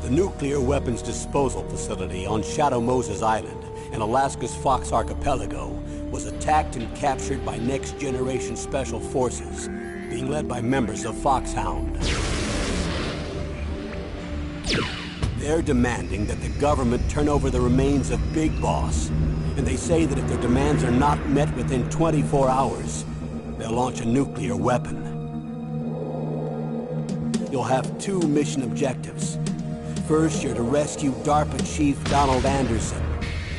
The nuclear weapons disposal facility on Shadow Moses Island in Alaska's Fox Archipelago was attacked and captured by Next Generation Special Forces, being led by members of Foxhound. They're demanding that the government turn over the remains of Big Boss, and they say that if their demands are not met within 24 hours, they'll launch a nuclear weapon. You'll have two mission objectives. First, you're to rescue DARPA Chief Donald Anderson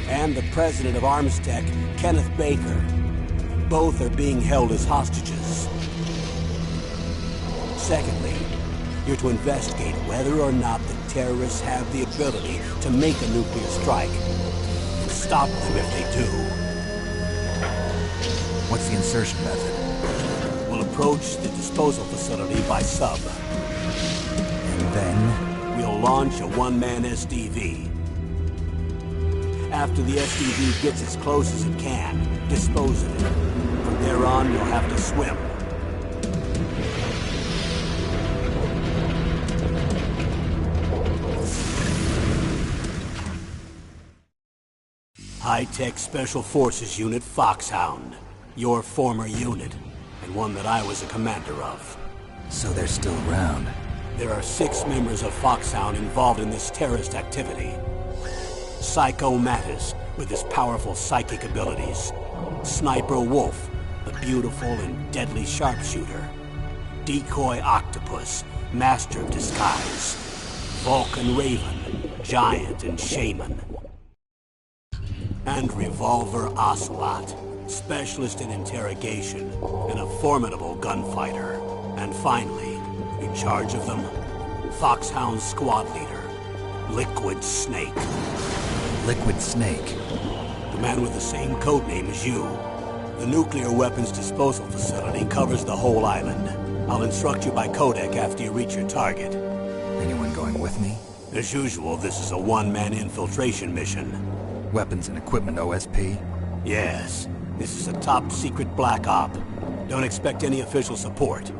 and the president of Armstech, Kenneth Baker. Both are being held as hostages. Secondly, you're to investigate whether or not the terrorists have the ability to make a nuclear strike, and stop them if they do. What's the insertion method? We'll approach the disposal facility by sub. And then? We'll launch a one-man SDV. After the SDV gets as close as it can, dispose of it. From there on, you'll have to swim. High-Tech Special Forces Unit Foxhound. Your former unit, and one that I was a commander of. So they're still around. There are 6 members of Foxhound involved in this terrorist activity. Psycho Mattis, with his powerful psychic abilities. Sniper Wolf, the beautiful and deadly sharpshooter. Decoy Octopus, master of disguise. Vulcan Raven, giant and shaman. And Revolver Ocelot, specialist in interrogation and a formidable gunfighter. And finally, in charge of them, Foxhound squad leader, Liquid Snake. Liquid Snake? The man with the same codename as you. The nuclear weapons disposal facility covers the whole island. I'll instruct you by codec after you reach your target. Anyone going with me? As usual, this is a one-man infiltration mission. Weapons and equipment OSP? Yes. This is a top-secret black op. Don't expect any official support.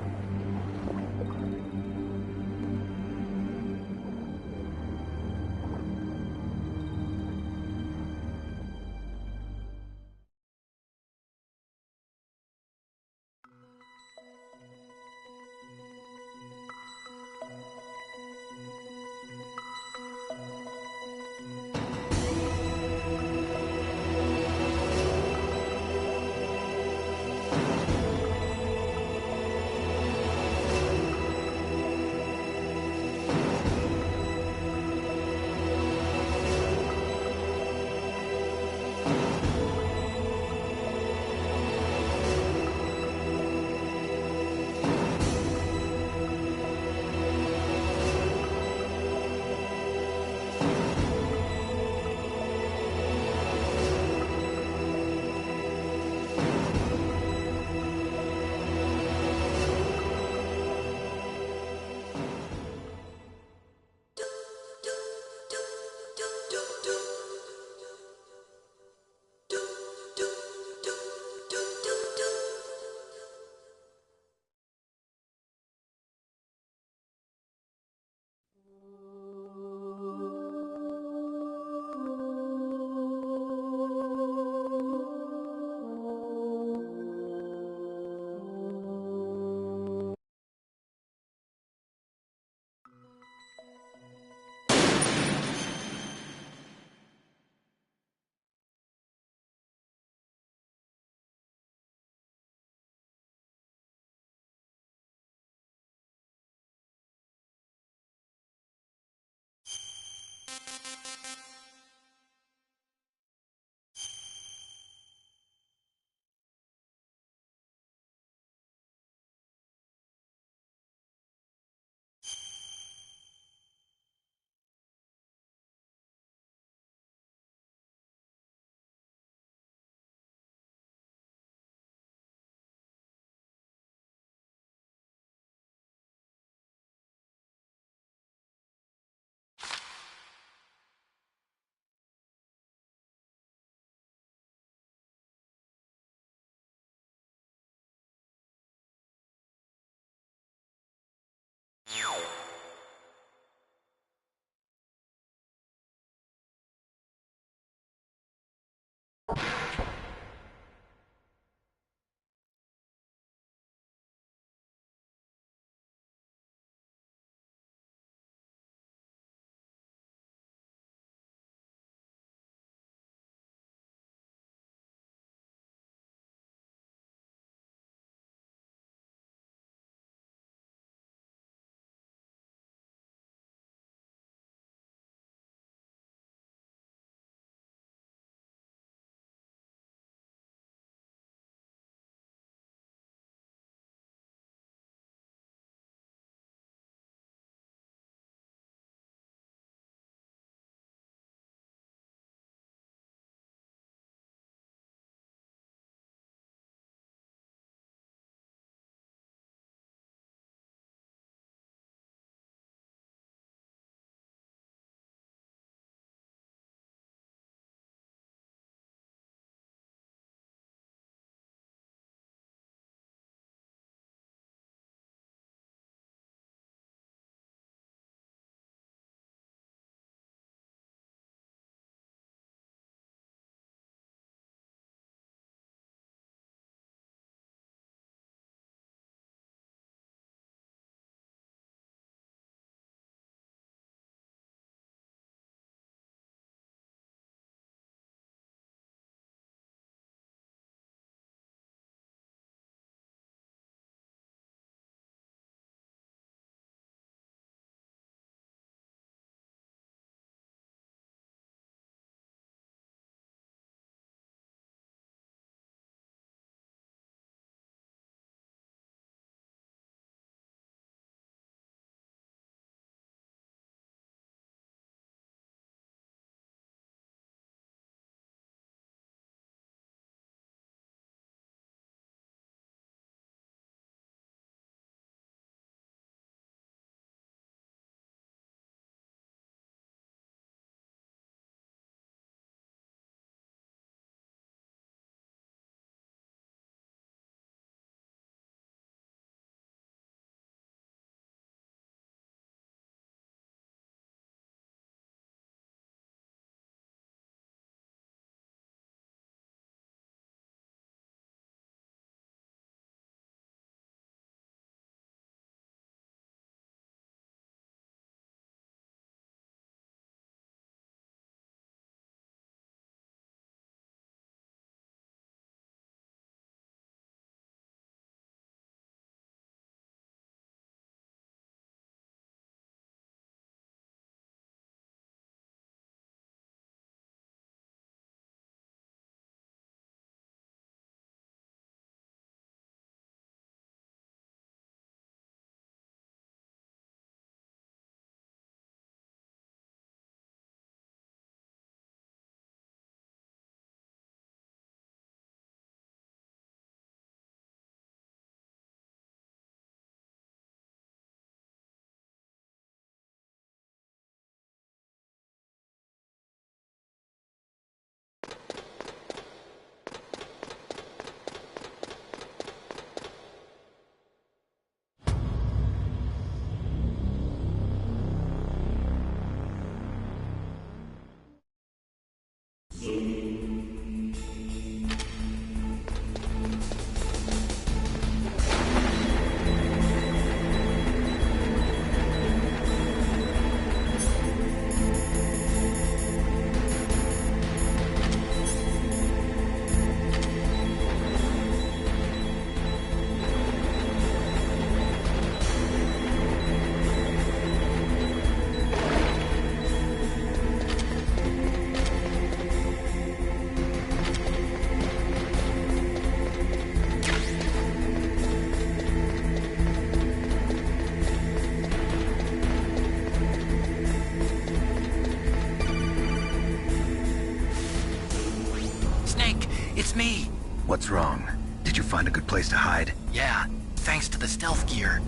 me. What's wrong? Did you find a good place to hide? Yeah, thanks to the stealth gear.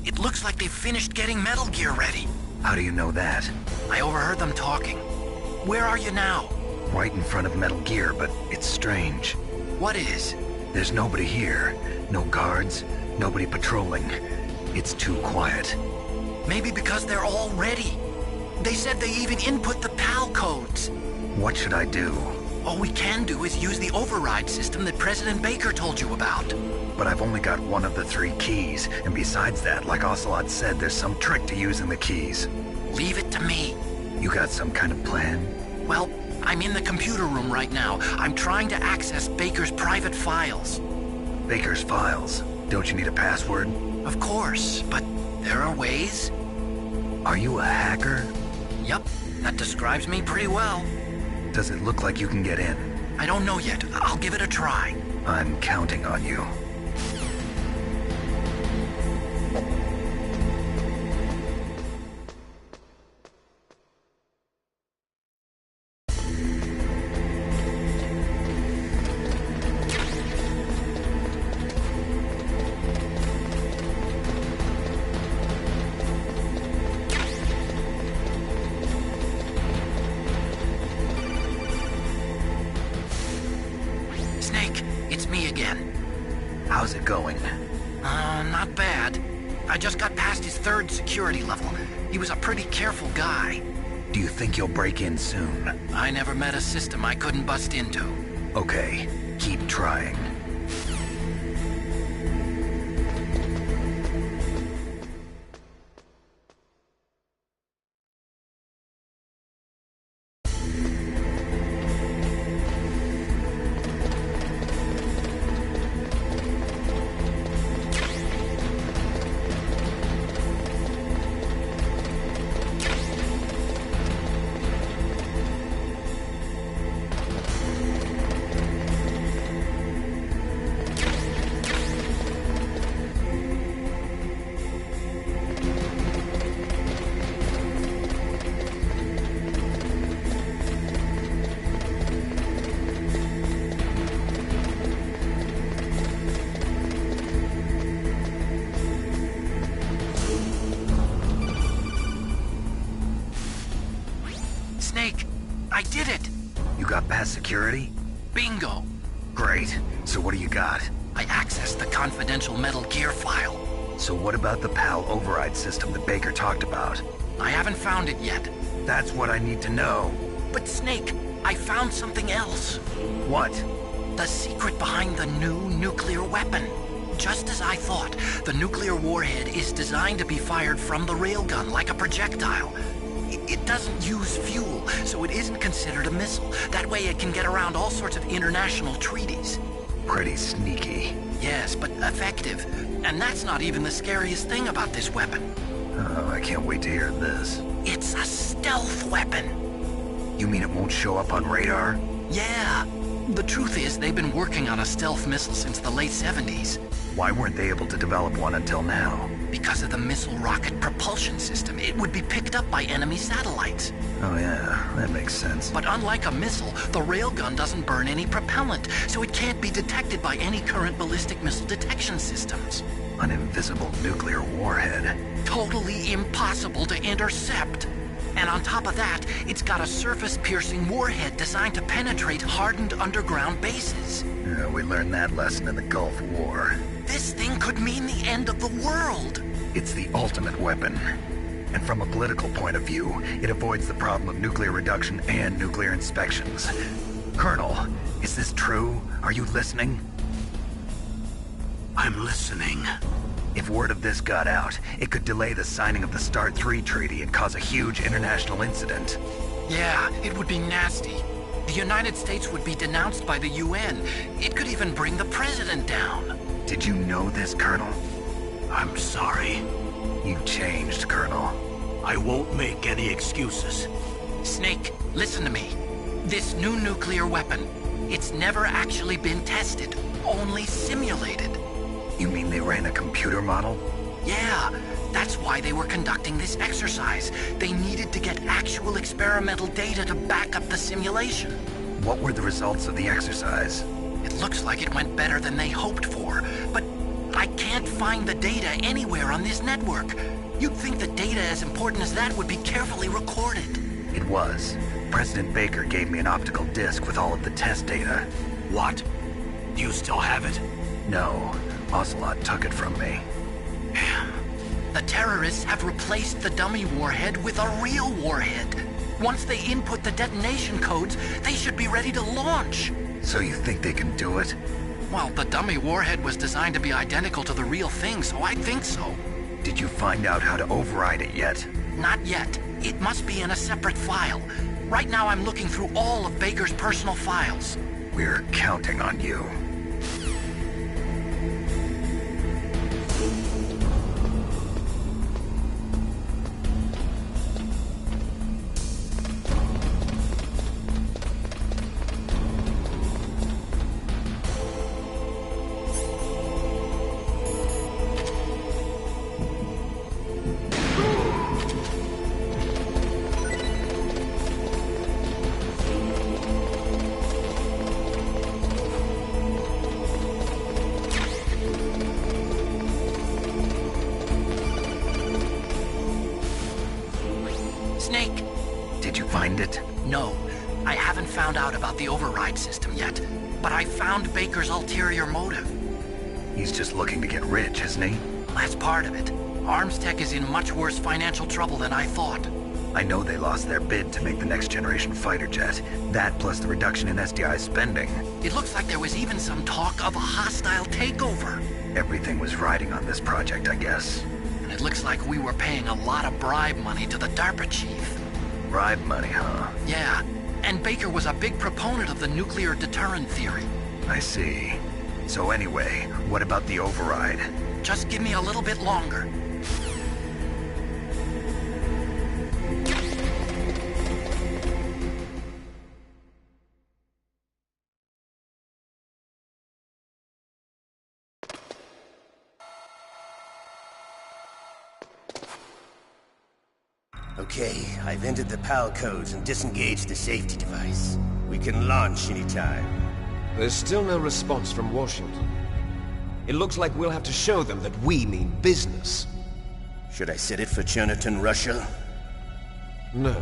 It looks like they've finished getting Metal Gear ready. How do you know that? I overheard them talking. Where are you now? Right in front of Metal Gear, but it's strange. What is? There's nobody here. No guards, nobody patrolling. It's too quiet. Maybe because they're all ready. They said they even input the PAL codes. What should I do? All we can do is use the override system that President Baker told you about. But I've only got one of the 3 keys, and besides that, like Ocelot said, there's some trick to using the keys. Leave it to me. You got some kind of plan? Well, I'm in the computer room right now. I'm trying to access Baker's private files. Baker's files? Don't you need a password? Of course, but there are ways. Are you a hacker? Yep, that describes me pretty well. Does it look like you can get in? I don't know yet. I'll give it a try. I'm counting on you. Snake, it's me again. How's it going? Not bad. I just got past his 3rd security level. He was a pretty careful guy. Do you think you'll break in soon? I never met a system I couldn't bust into. Okay, keep trying. Snake, I did it! You got past security? Bingo! Great. So what do you got? I accessed the confidential Metal Gear file. So what about the PAL override system that Baker talked about? I haven't found it yet. That's what I need to know. But Snake, I found something else. What? The secret behind the new nuclear weapon. Just as I thought, the nuclear warhead is designed to be fired from the railgun like a projectile. It doesn't use fuel, so it isn't considered a missile. That way it can get around all sorts of international treaties. Pretty sneaky. Yes, but effective. And that's not even the scariest thing about this weapon. Oh, I can't wait to hear this. It's a stealth weapon. You mean it won't show up on radar? Yeah. The truth is, they've been working on a stealth missile since the late 70s. Why weren't they able to develop one until now? Because of the missile rocket propulsion system, it would be picked up by enemy satellites. Oh yeah, that makes sense. But unlike a missile, the railgun doesn't burn any propellant, so it can't be detected by any current ballistic missile detection systems. An invisible nuclear warhead. Totally impossible to intercept. And on top of that, it's got a surface-piercing warhead designed to penetrate hardened underground bases. Yeah, we learned that lesson in the Gulf War. This thing could mean the end of the world. It's the ultimate weapon. And from a political point of view, it avoids the problem of nuclear reduction and nuclear inspections. Colonel, is this true? Are you listening? I'm listening. If word of this got out, it could delay the signing of the START 3 treaty and cause a huge international incident. Yeah, it would be nasty. The United States would be denounced by the UN. It could even bring the president down. Did you know this, Colonel? I'm sorry. You changed, Colonel. I won't make any excuses. Snake, listen to me. This new nuclear weapon, it's never actually been tested, only simulated. You mean they ran a computer model? Yeah, that's why they were conducting this exercise. They needed to get actual experimental data to back up the simulation. What were the results of the exercise? It looks like it went better than they hoped for, but I can't find the data anywhere on this network. You'd think that data as important as that would be carefully recorded. It was. President Baker gave me an optical disc with all of the test data. What? Do you still have it? No. Ocelot took it from me. The terrorists have replaced the dummy warhead with a real warhead. Once they input the detonation codes, they should be ready to launch. So you think they can do it? Well, the dummy warhead was designed to be identical to the real thing, so I think so. Did you find out how to override it yet? Not yet. It must be in a separate file. Right now I'm looking through all of Baker's personal files. We're counting on you. Snake! Did you find it? No, I haven't found out about the override system yet, but I found Baker's ulterior motive. He's just looking to get rich, isn't he? That's part of it. Armstech is in much worse financial trouble than I thought. I know they lost their bid to make the next generation fighter jet. That plus the reduction in SDI spending. It looks like there was even some talk of a hostile takeover. Everything was riding on this project, I guess. And it looks like we were paying a lot of bribe money to the DARPA chief. Bribe money, huh? Yeah, and Baker was a big proponent of the nuclear deterrent theory. I see. So anyway, what about the override? Just give me a little bit longer. Okay, I've entered the PAL codes and disengaged the safety device. We can launch anytime. There's still no response from Washington. It looks like we'll have to show them that we mean business. Should I set it for Cherniton, Russia? No,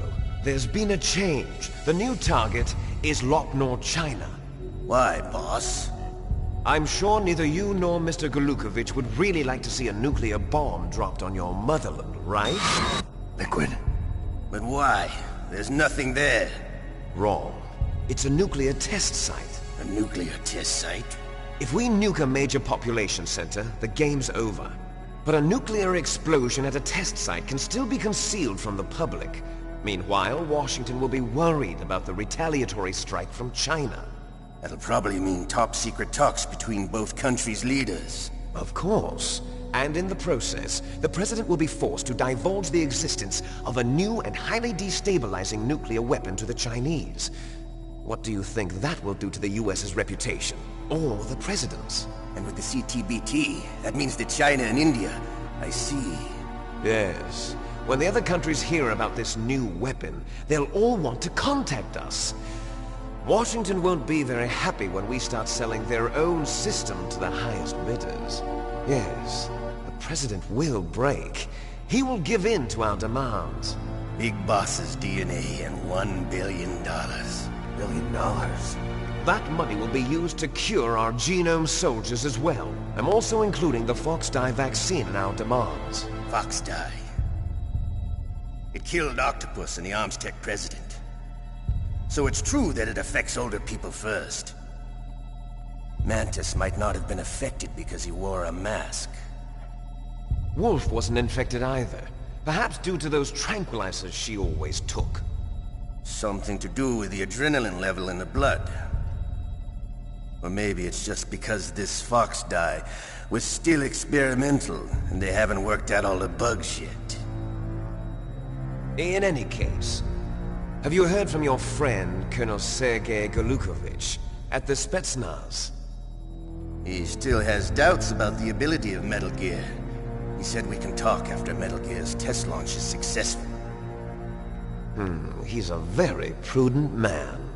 there's been a change. The new target is Lopnor, China. Why, boss? I'm sure neither you nor Mr. Golukovich would really like to see a nuclear bomb dropped on your motherland, right? Liquid? But why? There's nothing there. Wrong. It's a nuclear test site. A nuclear test site? If we nuke a major population center, the game's over. But a nuclear explosion at a test site can still be concealed from the public. Meanwhile, Washington will be worried about the retaliatory strike from China. That'll probably mean top-secret talks between both countries' leaders. Of course. And in the process, the President will be forced to divulge the existence of a new and highly destabilizing nuclear weapon to the Chinese. What do you think that will do to the US's reputation? Or the President's? And with the CTBT, that means that China and India... I see. Yes. When the other countries hear about this new weapon, they'll all want to contact us. Washington won't be very happy when we start selling their own system to the highest bidders. Yes, the President will break. He will give in to our demands. Big Boss's DNA and $1 billion. $1 billion? That money will be used to cure our genome soldiers as well. I'm also including the Fox-Die vaccine in our demands. Fox-Die? It killed Octopus and the Armstech president. So it's true that it affects older people first. Mantis might not have been affected because he wore a mask. Wolf wasn't infected either. Perhaps due to those tranquilizers she always took. Something to do with the adrenaline level in the blood. Or maybe it's just because this Fox-Die was still experimental and they haven't worked out all the bugs yet. In any case, have you heard from your friend, Colonel Sergei Golukovich, at the Spetsnaz? He still has doubts about the ability of Metal Gear. He said we can talk after Metal Gear's test launch is successful. He's a very prudent man.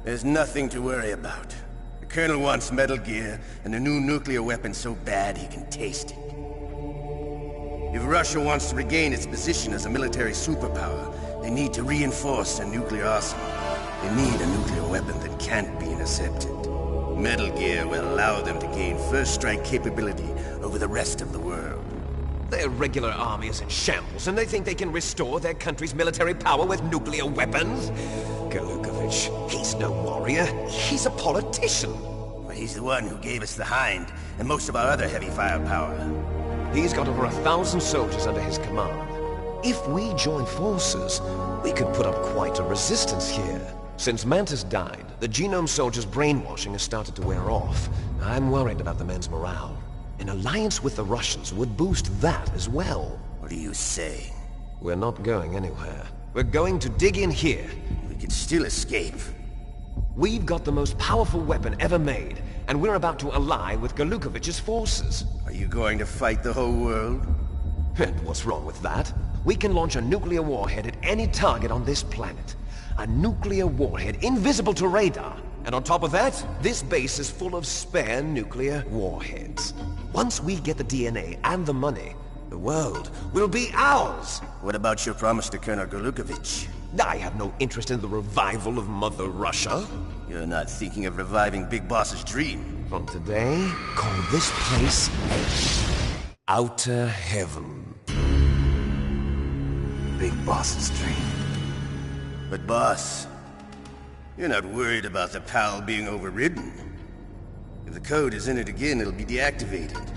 There's nothing to worry about. The Colonel wants Metal Gear and a new nuclear weapon so bad he can taste it. If Russia wants to regain its position as a military superpower, they need to reinforce their nuclear arsenal. They need a nuclear weapon that can't be intercepted. Metal Gear will allow them to gain first strike capability over the rest of the world. Their regular army is in shambles, and they think they can restore their country's military power with nuclear weapons? Golukovich, he's no warrior. He's a politician. But he's the one who gave us the Hind and most of our other heavy firepower. He's got over 1,000 soldiers under his command. If we join forces, we could put up quite a resistance here. Since Mantis died, the Genome soldiers' brainwashing has started to wear off. I'm worried about the men's morale. An alliance with the Russians would boost that as well. What are you saying? We're not going anywhere. We're going to dig in here. We could still escape. We've got the most powerful weapon ever made, and we're about to ally with Golukovich's forces. Are you going to fight the whole world? And what's wrong with that? We can launch a nuclear warhead at any target on this planet. A nuclear warhead invisible to radar. And on top of that, this base is full of spare nuclear warheads. Once we get the DNA and the money, the world will be ours! What about your promise to Colonel Golukovich? I have no interest in the revival of Mother Russia. You're not thinking of reviving Big Boss's dream. From today, call this place Outer Heaven. Big Boss's dream. But boss, you're not worried about the PAL being overridden. If the code is in it again, it'll be deactivated.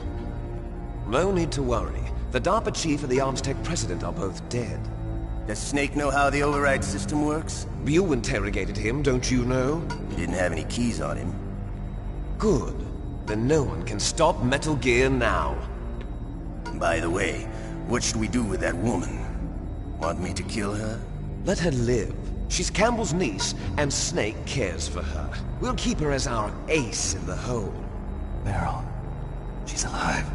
No need to worry. The DARPA chief and the Armstech president are both dead. Does Snake know how the override system works? You interrogated him, don't you know? He didn't have any keys on him. Good. Then no one can stop Metal Gear now. By the way, what should we do with that woman? Want me to kill her? Let her live. She's Campbell's niece, and Snake cares for her. We'll keep her as our ace in the hole. Meryl, she's alive.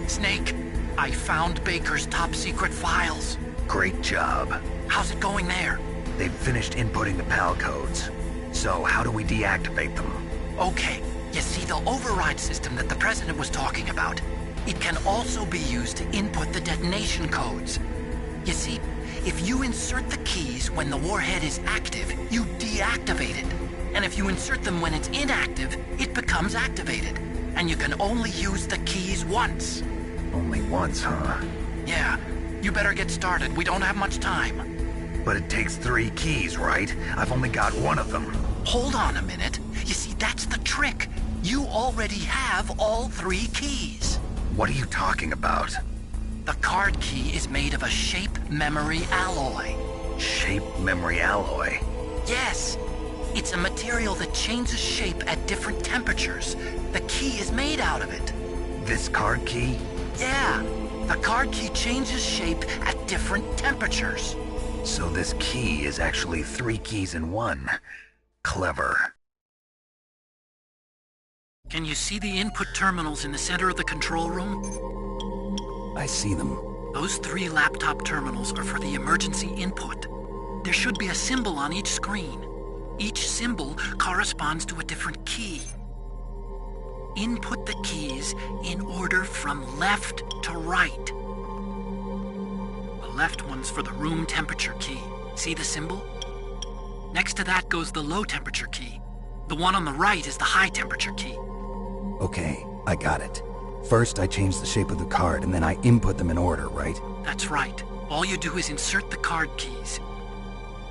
Snake, I found Baker's top-secret files. Great job. How's it going there? They've finished inputting the PAL codes. So how do we deactivate them? Okay, you see the override system that the President was talking about? It can also be used to input the detonation codes. You see, if you insert the keys when the warhead is active, you deactivate it. And if you insert them when it's inactive, it becomes activated. And you can only use the keys once. Only once, huh? Yeah, you better get started. We don't have much time. But it takes 3 keys, right? I've only got 1 of them. Hold on a minute. You see, that's the trick. You already have all 3 keys. What are you talking about? The card key is made of a shape memory alloy. Shape memory alloy? Yes. It's a material that changes shape at different temperatures. The key is made out of it. This card key? Yeah. The card key changes shape at different temperatures. So this key is actually 3 keys in 1. Clever. Can you see the input terminals in the center of the control room? I see them. Those 3 laptop terminals are for the emergency input. There should be a symbol on each screen. Each symbol corresponds to a different key. Input the keys in order from left to right. The left one's for the room temperature key. See the symbol? Next to that goes the low temperature key. The one on the right is the high temperature key. Okay, I got it. First, I change the shape of the card, and then I input them in order, right? That's right. All you do is insert the card keys.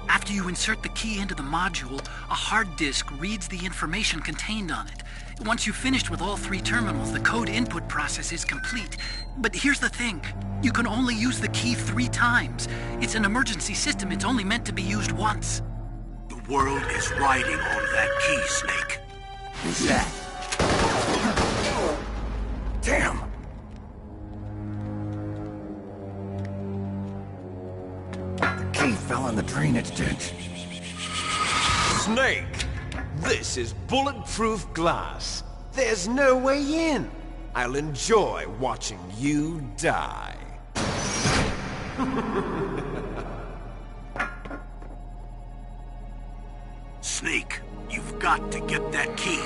After you insert the key into the module, a hard disk reads the information contained on it. Once you've finished with all 3 terminals, the code input process is complete. But here's the thing. You can only use the key 3 times. It's an emergency system. It's only meant to be used once. The world is riding on that key, Snake. Who's that? Damn! The key fell in the drainage ditch. Snake! This is bulletproof glass. There's no way in. I'll enjoy watching you die. Snake, you've got to get that key.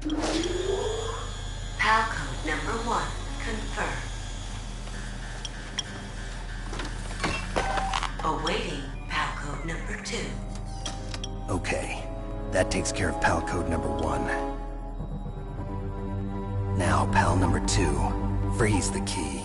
PAL code number 1 confirmed. Awaiting PAL code number 2. Okay, that takes care of PAL code number 1. Now, PAL number 2, freeze the key.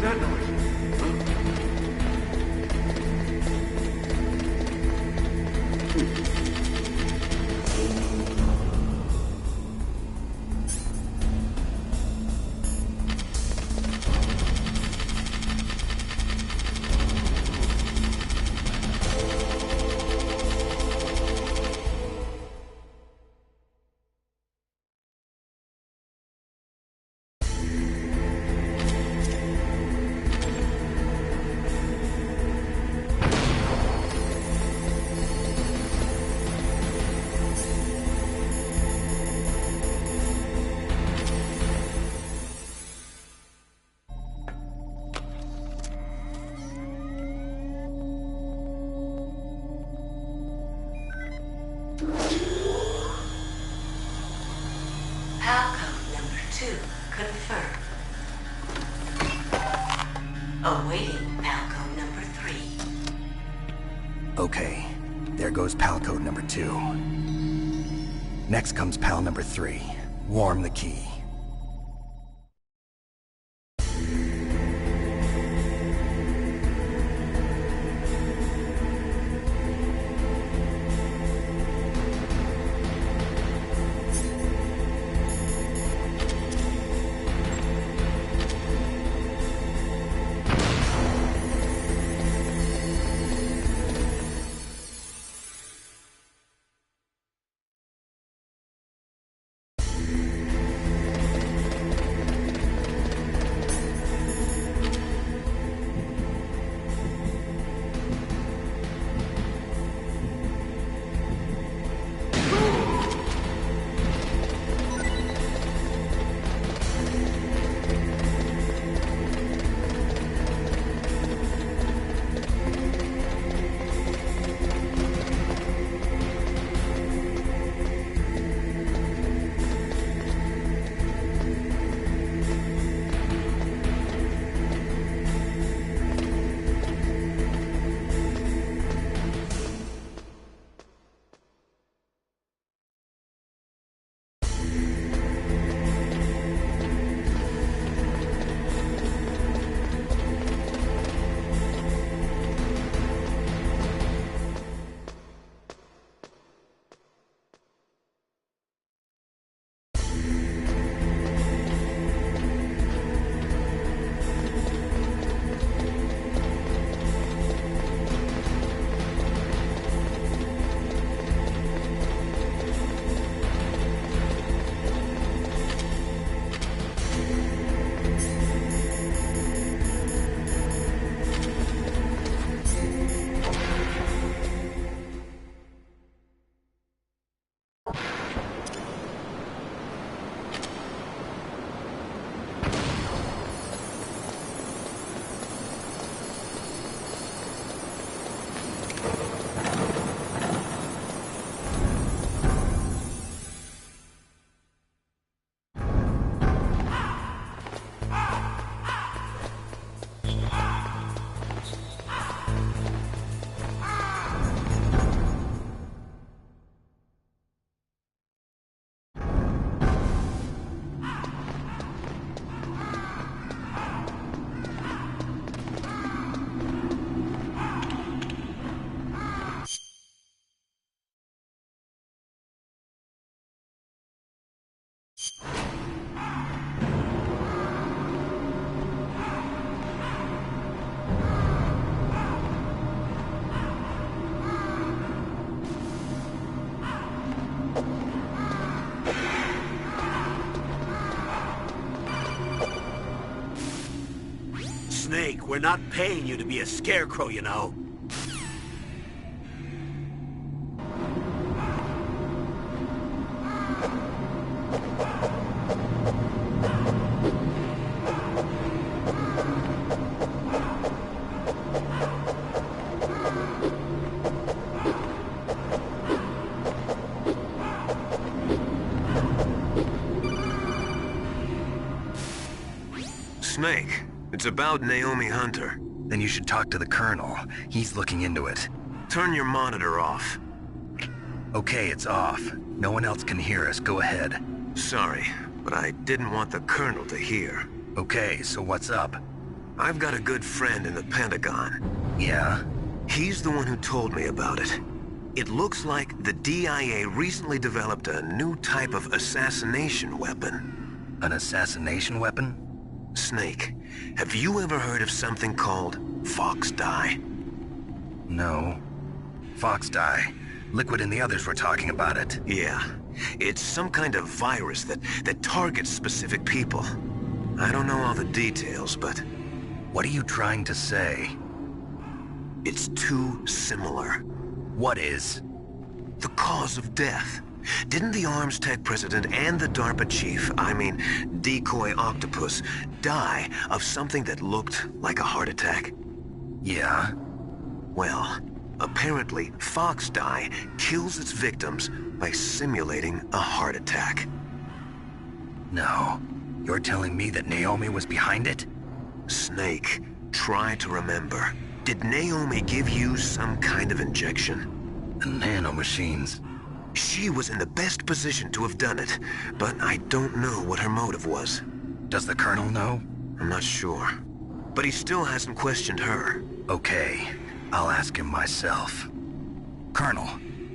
was that noise? Palcode number 2 confirmed. Awaiting Palcode number 3. Okay, there goes pal code number 2. Next comes pal number 3. Warm the key. Snake, we're not paying you to be a scarecrow, you know. Snake, it's about Naomi Hunter. Then you should talk to the Colonel. He's looking into it. Turn your monitor off. Okay, it's off. No one else can hear us. Go ahead. Sorry, but I didn't want the Colonel to hear. Okay, so what's up? I've got a good friend in the Pentagon. Yeah? He's the one who told me about it. It looks like the DIA recently developed a new type of assassination weapon. An assassination weapon? Snake, have you ever heard of something called Fox Dye? No. Fox Dye. Liquid and the others were talking about it. Yeah. It's some kind of virus that targets specific people. I don't know all the details, but... What are you trying to say? It's too similar. What is? The cause of death. Didn't the Arms Tech president and the DARPA chief, I mean, Decoy Octopus, die of something that looked like a heart attack? Yeah? Well, apparently Fox Dye kills its victims by simulating a heart attack. No. You're telling me that Naomi was behind it? Snake, try to remember. Did Naomi give you some kind of injection? The nanomachines. She was in the best position to have done it, but I don't know what her motive was. Does the Colonel know? I'm not sure. But he still hasn't questioned her. Okay, I'll ask him myself. Colonel,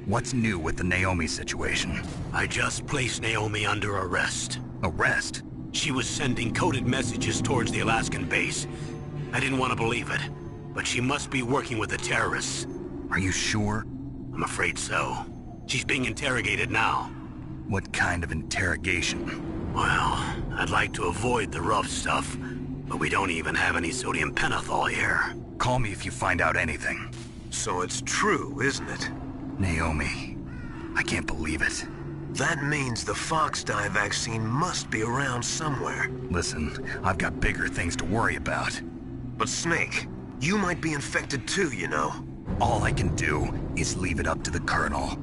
what's new with the Naomi situation? I just placed Naomi under arrest. Arrest? She was sending coded messages towards the Alaskan base. I didn't want to believe it, but she must be working with the terrorists. Are you sure? I'm afraid so. She's being interrogated now. What kind of interrogation? Well, I'd like to avoid the rough stuff, but we don't even have any sodium pentothal here. Call me if you find out anything. So it's true, isn't it? Naomi, I can't believe it. That means the Fox Dye vaccine must be around somewhere. Listen, I've got bigger things to worry about. But Snake, you might be infected too, you know. All I can do is leave it up to the Colonel.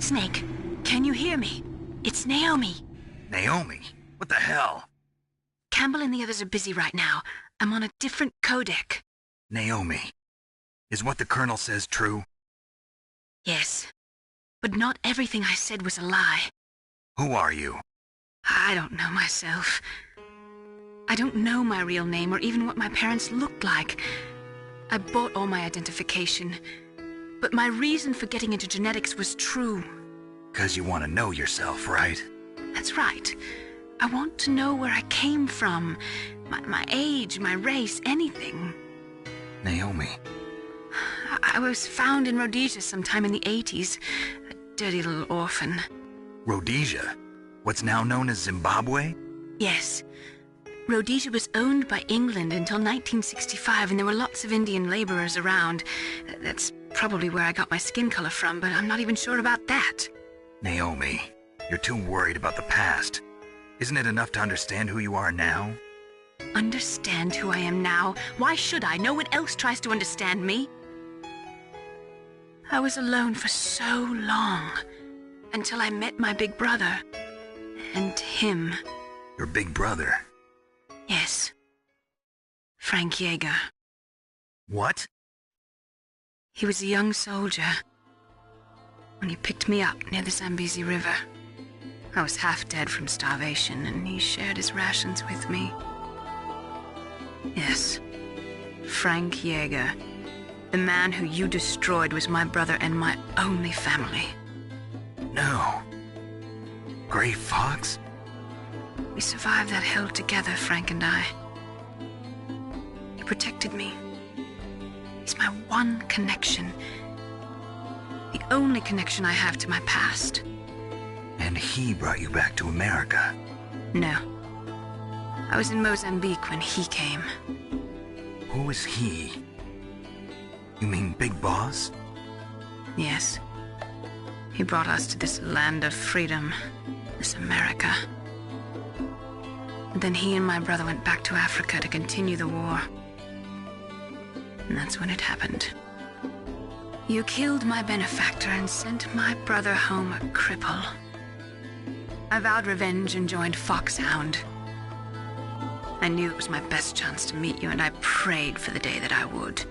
Snake, can you hear me? It's Naomi. Naomi? What the hell? Campbell and the others are busy right now. I'm on a different codec. Naomi, is what the Colonel says true? Yes, but not everything I said was a lie. Who are you? I don't know myself. I don't know my real name or even what my parents looked like. I bought all my identification, but my reason for getting into genetics was true. 'Cause you want to know yourself, right? That's right. I want to know where I came from, my age, my race, anything. Naomi. I was found in Rhodesia sometime in the 80s, a dirty little orphan. Rhodesia? What's now known as Zimbabwe? Yes. Rhodesia was owned by England until 1965, and there were lots of Indian laborers around. That's probably where I got my skin color from, but I'm not even sure about that. Naomi, you're too worried about the past. Isn't it enough to understand who you are now? Understand who I am now? Why should I? No one else tries to understand me. I was alone for so long, until I met my big brother. And him. Your big brother? Yes. Frank Yeager. What? He was a young soldier when he picked me up near the Zambezi River. I was half dead from starvation, and he shared his rations with me. Yes, Frank Yeager. The man who you destroyed was my brother and my only family. No. Gray Fox? We survived that hell together, Frank and I. He protected me. He's my one connection. The only connection I have to my past. And he brought you back to America? No. I was in Mozambique when he came. Who is he? You mean Big Boss? Yes. He brought us to this land of freedom, this America. And then he and my brother went back to Africa to continue the war. And that's when it happened. You killed my benefactor and sent my brother home a cripple. I vowed revenge and joined Foxhound. I knew it was my best chance to meet you, and I prayed for the day that I would.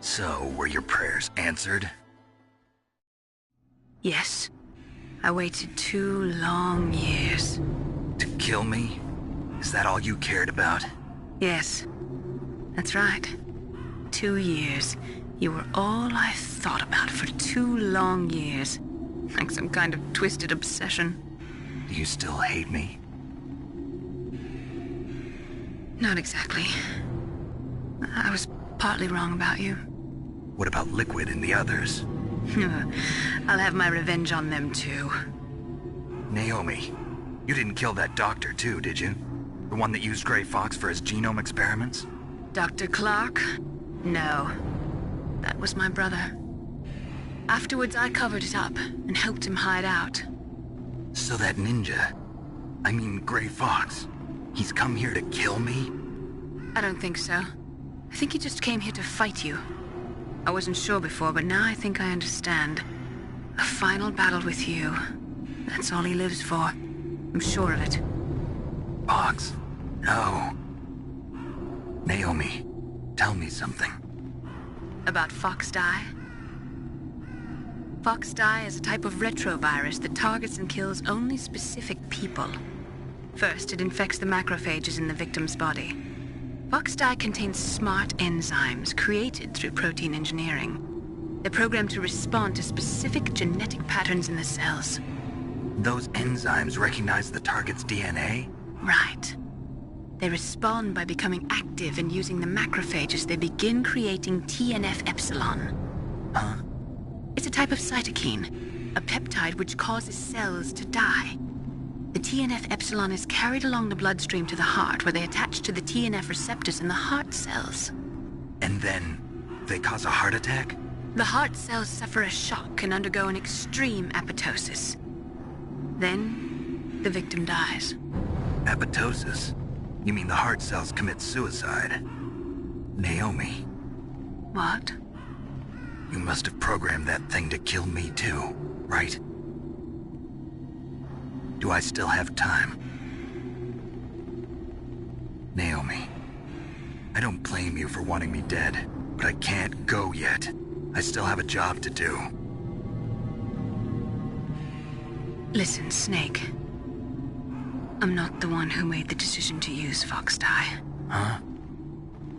So, were your prayers answered? Yes. I waited 2 long years. To kill me? Is that all you cared about? Yes. That's right. 2 years. You were all I thought about for 2 long years. Like some kind of twisted obsession. Do you still hate me? Not exactly. I was partly wrong about you. What about Liquid and the others? I'll have my revenge on them too. Naomi, you didn't kill that doctor too, did you? The one that used Gray Fox for his genome experiments? Dr. Clark? No. That was my brother. Afterwards, I covered it up and helped him hide out. So that ninja, I mean Gray Fox, he's come here to kill me? I don't think so. I think he just came here to fight you. I wasn't sure before, but now I think I understand. A final battle with you. That's all he lives for. I'm sure of it. Fox? No. Naomi, tell me something. About FoxDie? FoxDie is a type of retrovirus that targets and kills only specific people. First, it infects the macrophages in the victim's body. FoxDie contains smart enzymes created through protein engineering. They're programmed to respond to specific genetic patterns in the cells. Those enzymes recognize the target's DNA? Right. They respond by becoming active and using the macrophages. They begin creating TNF-epsilon. Huh? It's a type of cytokine, a peptide which causes cells to die. The TNF-epsilon is carried along the bloodstream to the heart, where they attach to the TNF receptors in the heart cells. And then they cause a heart attack? The heart cells suffer a shock and undergo an extreme apoptosis. Then, the victim dies. Apoptosis? You mean the heart cells commit suicide? Naomi. What? You must have programmed that thing to kill me too, right? Do I still have time? Naomi, I don't blame you for wanting me dead, but I can't go yet. I still have a job to do. Listen, Snake. I'm not the one who made the decision to use Fox Dye. Huh?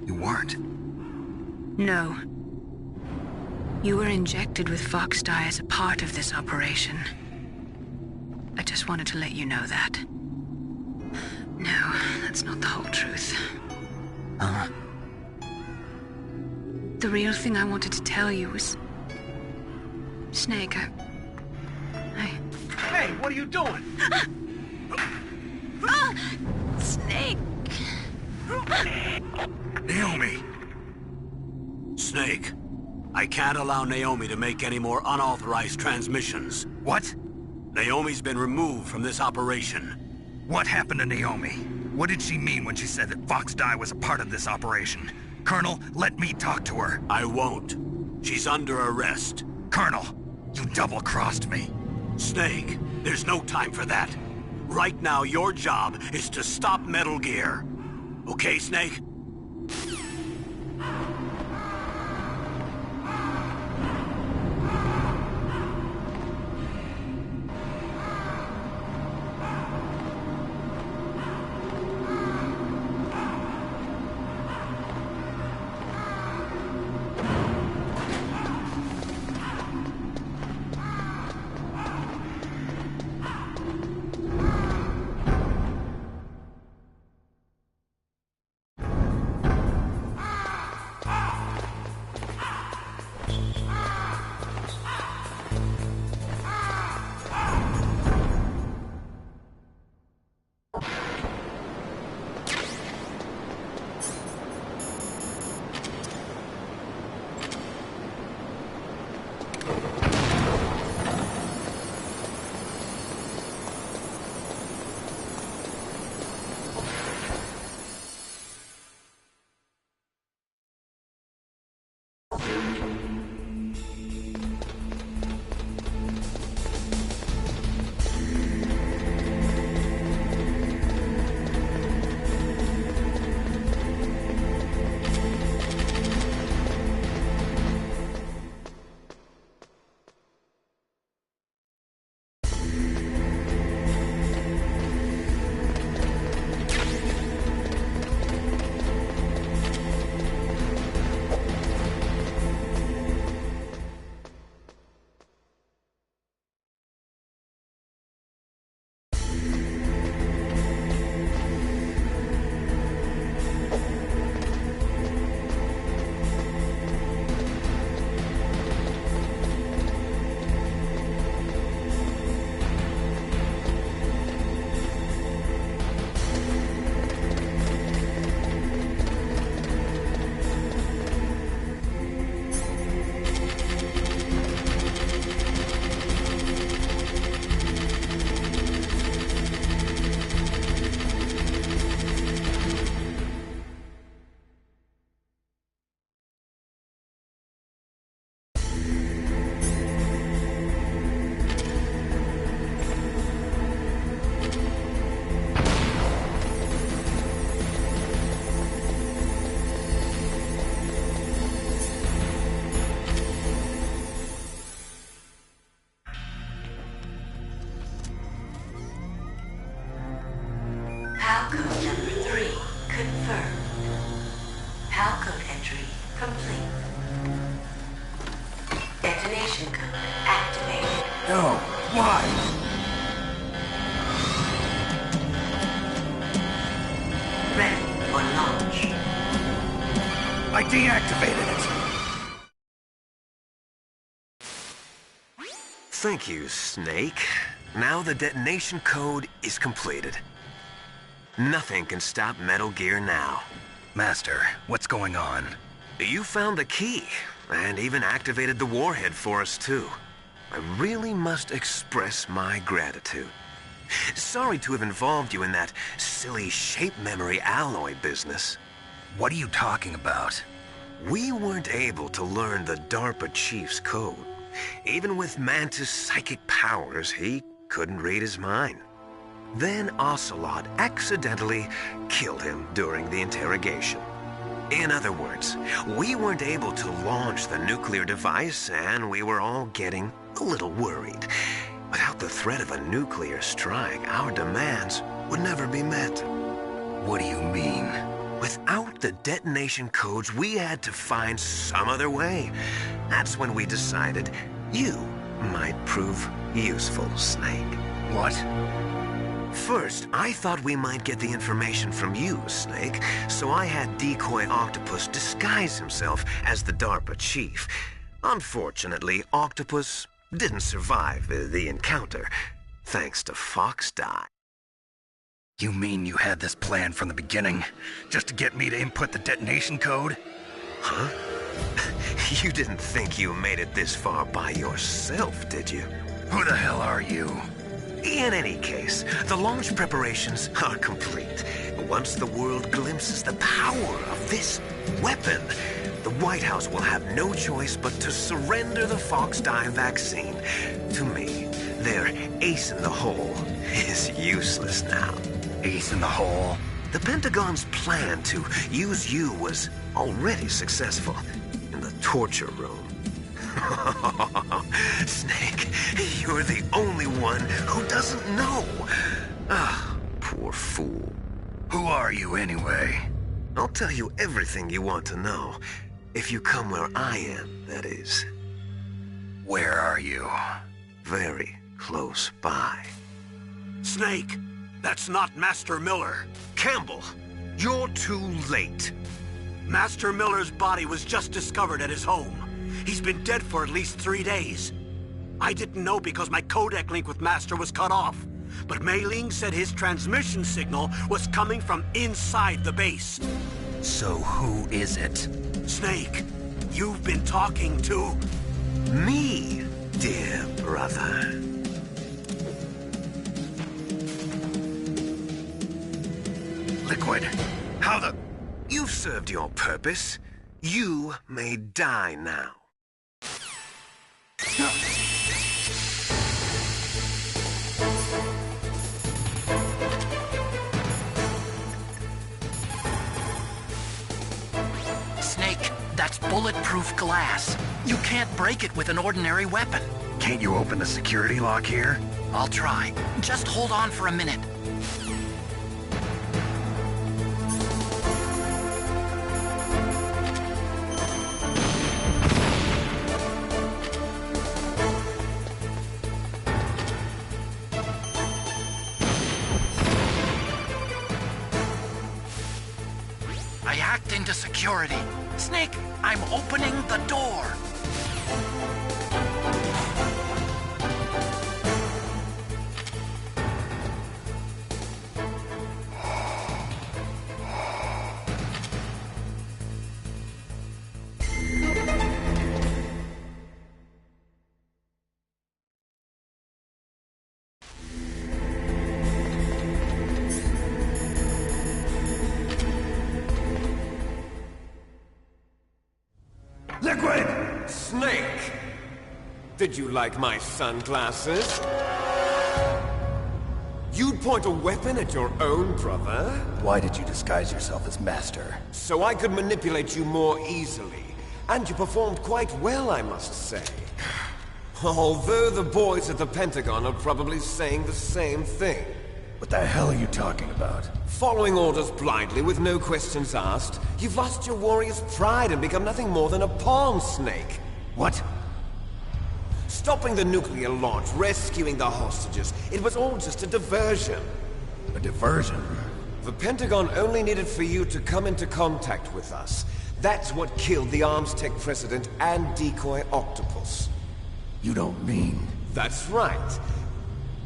You weren't? No. You were injected with Fox Dye as a part of this operation. I just wanted to let you know that. No, that's not the whole truth. Huh? The real thing I wanted to tell you was... Snake, Hey, what are you doing? Snake! Naomi! Snake, I can't allow Naomi to make any more unauthorized transmissions. What? Naomi's been removed from this operation. What happened to Naomi? What did she mean when she said that Fox Dye was a part of this operation? Colonel, let me talk to her. I won't. She's under arrest. Colonel, you double-crossed me. Snake, there's no time for that. Right now, your job is to stop Metal Gear. Okay, Snake? Palcode number 3 confirmed. Palcode entry complete. Detonation code activated. No, why? Ready for launch. I deactivated it. Thank you, Snake. Now the detonation code is completed. Nothing can stop Metal Gear now. Master, what's going on? You found the key, and even activated the warhead for us, too. I really must express my gratitude. Sorry to have involved you in that silly shape memory alloy business. What are you talking about? We weren't able to learn the DARPA chief's code. Even with Mantis' psychic powers, he couldn't read his mind. Then Ocelot accidentally killed him during the interrogation. In other words, we weren't able to launch the nuclear device, and we were all getting a little worried. Without the threat of a nuclear strike, our demands would never be met. What do you mean? Without the detonation codes, we had to find some other way. That's when we decided you might prove useful, Snake. What? First, I thought we might get the information from you, Snake, so I had Decoy Octopus disguise himself as the DARPA chief. Unfortunately, Octopus didn't survive the encounter, thanks to Foxdie. You mean you had this plan from the beginning, just to get me to input the detonation code? Huh? You didn't think you made it this far by yourself, did you? Who the hell are you? In any case, the launch preparations are complete. Once the world glimpses the power of this weapon, the White House will have no choice but to surrender the Foxdie vaccine. To me, their ace in the hole is useless now. Ace in the hole? The Pentagon's plan to use you was already successful in the torture room. Snake, you're the only one who doesn't know. Ah, poor fool. Who are you anyway? I'll tell you everything you want to know. If you come where I am, that is. Where are you? Very close by. Snake, that's not Master Miller. Campbell, you're too late. Master Miller's body was just discovered at his home. He's been dead for at least 3 days. I didn't know because my codec link with Master was cut off. But Mei Ling said his transmission signal was coming from inside the base. So who is it? Snake, you've been talking to... Me, dear brother. Liquid, how the... You've served your purpose. You may die now. Snake, that's bulletproof glass. You can't break it with an ordinary weapon. Can't you open the security lock here? I'll try. Just hold on for a minute. I hacked into security. Snake, I'm opening the door. Liquid! Snake! Did you like my sunglasses? You'd point a weapon at your own brother? Why did you disguise yourself as Master? So I could manipulate you more easily. And you performed quite well, I must say. Although the boys at the Pentagon are probably saying the same thing. What the hell are you talking about? Following orders blindly with no questions asked, you've lost your warrior's pride and become nothing more than a pawn, Snake. What? Stopping the nuclear launch, rescuing the hostages, it was all just a diversion. A diversion? The Pentagon only needed for you to come into contact with us. That's what killed the Armstech president and Decoy Octopus. You don't mean... That's right.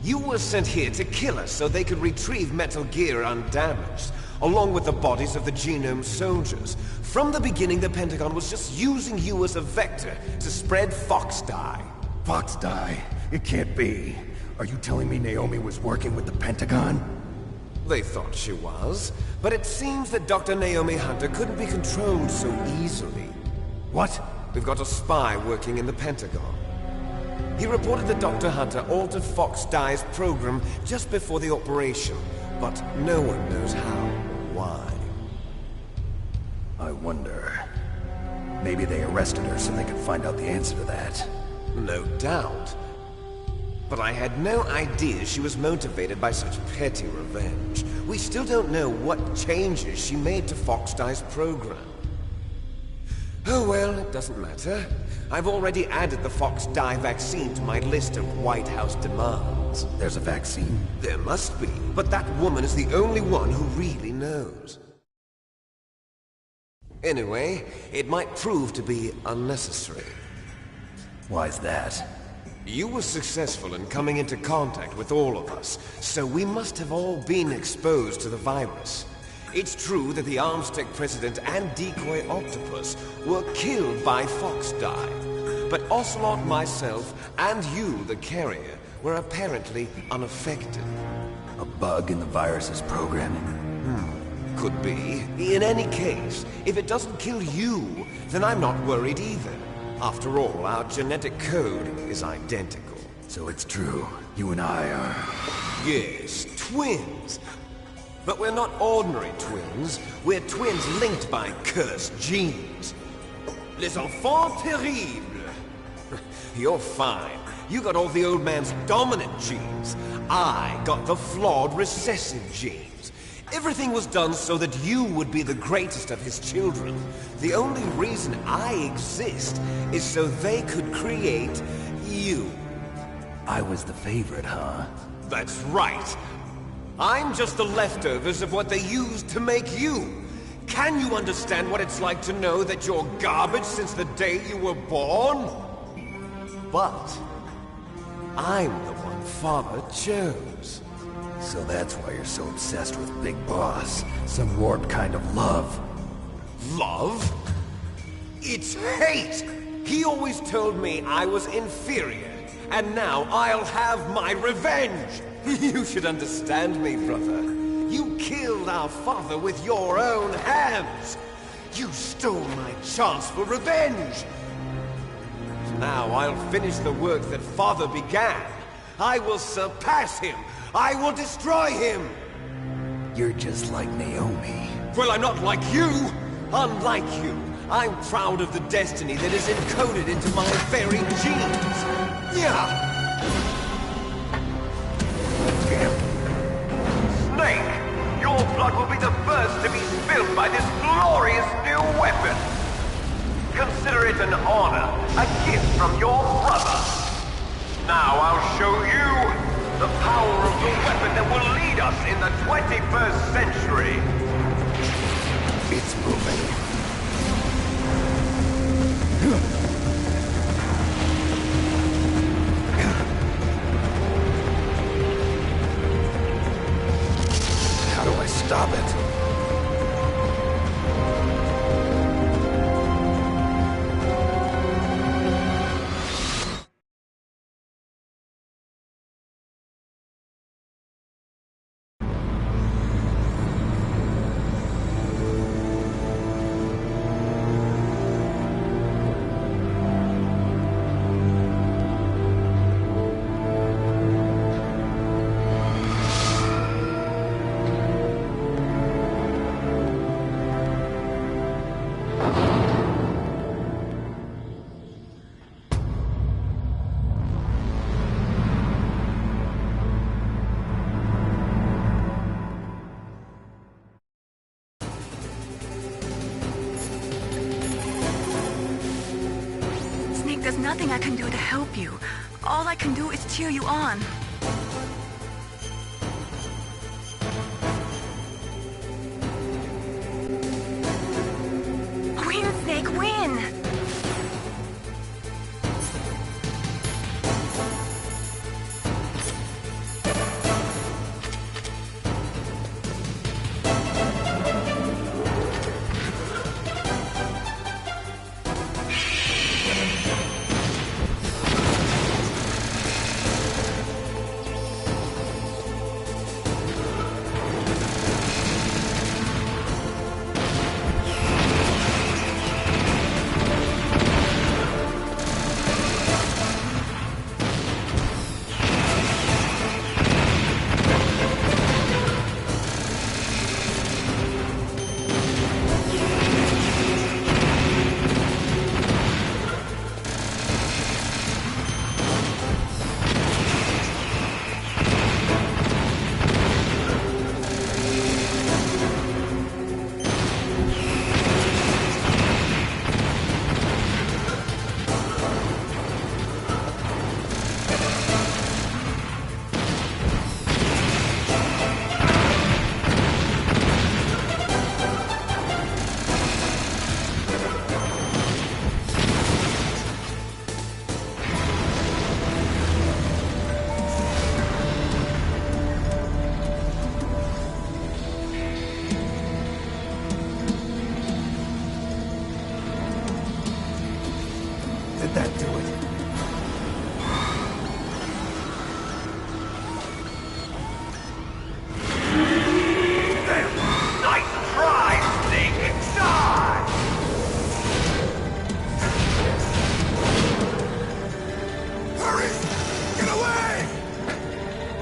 You were sent here to kill us so they could retrieve Metal Gear undamaged, along with the bodies of the Genome soldiers. From the beginning, the Pentagon was just using you as a vector to spread Foxdie. Foxdie? It can't be. Are you telling me Naomi was working with the Pentagon? They thought she was, but it seems that Dr. Naomi Hunter couldn't be controlled so easily. What? We've got a spy working in the Pentagon. He reported that Dr. Hunter altered Fox Dye's program just before the operation, but no one knows how or why. I wonder... maybe they arrested her so they could find out the answer to that. No doubt. But I had no idea she was motivated by such petty revenge. We still don't know what changes she made to Fox Dye's program. Oh well, it doesn't matter. I've already added the Fox Dye vaccine to my list of White House demands. There's a vaccine? There must be, but that woman is the only one who really knows. Anyway, it might prove to be unnecessary. Why's that? You were successful in coming into contact with all of us, so we must have all been exposed to the virus. It's true that the Armstec President and Decoy Octopus were killed by Fox Dye, but Ocelot, myself, and you, the carrier, were apparently unaffected. A bug in the virus's programming? Could be. In any case, if it doesn't kill you, then I'm not worried either. After all, our genetic code is identical. So it's true. You and I are... Yes, twins. But we're not ordinary twins. We're twins linked by cursed genes. Les enfants terribles. You're fine. You got all the old man's dominant genes. I got the flawed recessive genes. Everything was done so that you would be the greatest of his children. The only reason I exist is so they could create you. I was the favorite, huh? That's right. I'm just the leftovers of what they used to make you. Can you understand what it's like to know that you're garbage since the day you were born? But I'm the one Father chose. So that's why you're so obsessed with Big Boss. Some warped kind of love. Love? It's hate! He always told me I was inferior, and now I'll have my revenge! You should understand me, brother. You killed our father with your own hands! You stole my chance for revenge! Now I'll finish the work that Father began. I will surpass him! I will destroy him! You're just like Naomi. Well, I'm not like you! Unlike you, I'm proud of the destiny that is encoded into my very genes! Yeah! Snake, your blood will be the first to be spilled by this glorious new weapon! Consider it an honor, a gift from your brother! Now I'll show you the power of the weapon that will lead us in the 21st century! It's moving. How do I stop it? There's nothing I can do to help you. All I can do is cheer you on. Win, Snake, win! Did that do it? Nice try, Snake! Die! Hurry! Get away!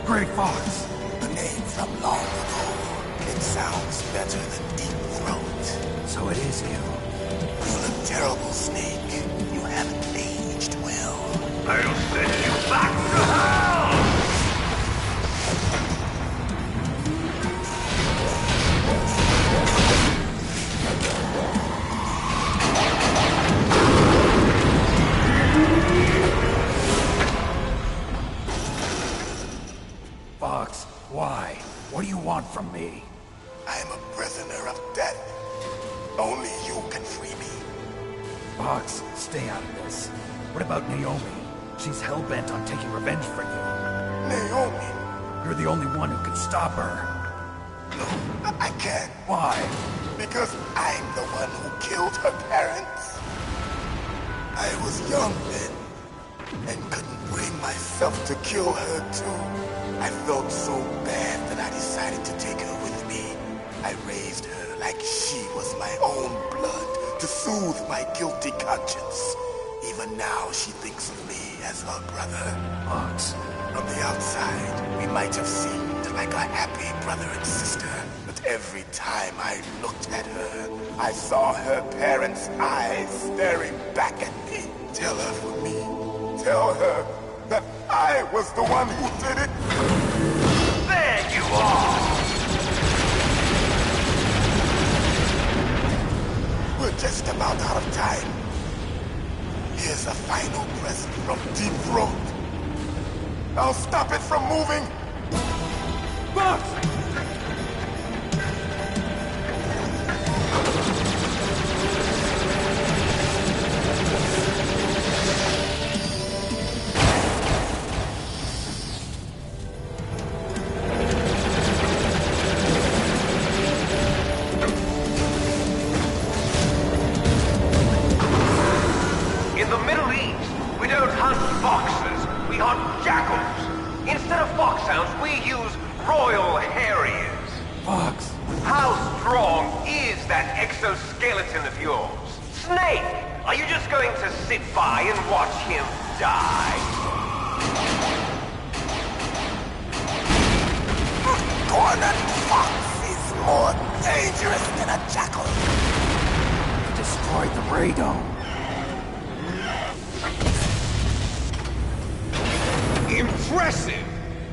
Gray Fox. A name from long ago. It sounds better than Deep Throat. So it is you. You look terrible, Snake. You haven't aged well. I'll send you back to hell! Fox, why? What do you want from me? I am a prisoner of death. Only you can free me. Fox, stay out of this. What about Naomi? She's hell-bent on taking revenge for you. Naomi? You're the only one who can stop her. No, I can't. Why? Because I'm the one who killed her parents. I was young then, and couldn't bring myself to kill her too. I felt so bad that I decided to take her with me. I raised her like she was my own blood to soothe my guilty conscience. Even now she thinks of me as her brother. Fox. From the outside, we might have seemed like a happy brother and sister. But every time I looked at her, I saw her parents' eyes staring back at me. Tell her for me. Tell her that I was the one who did it. There you are! We're just about out of time. Here's a final present from Deep Throat. I'll stop it from moving. Fox! In the Middle East, we don't hunt foxes, we hunt jackals. Instead of foxhounds, we use Royal Harriers. Fox! How strong is that exoskeleton of yours? Snake, are you just going to sit by and watch him die? Cornered fox is more dangerous than a jackal. Destroyed the radome. Impressive!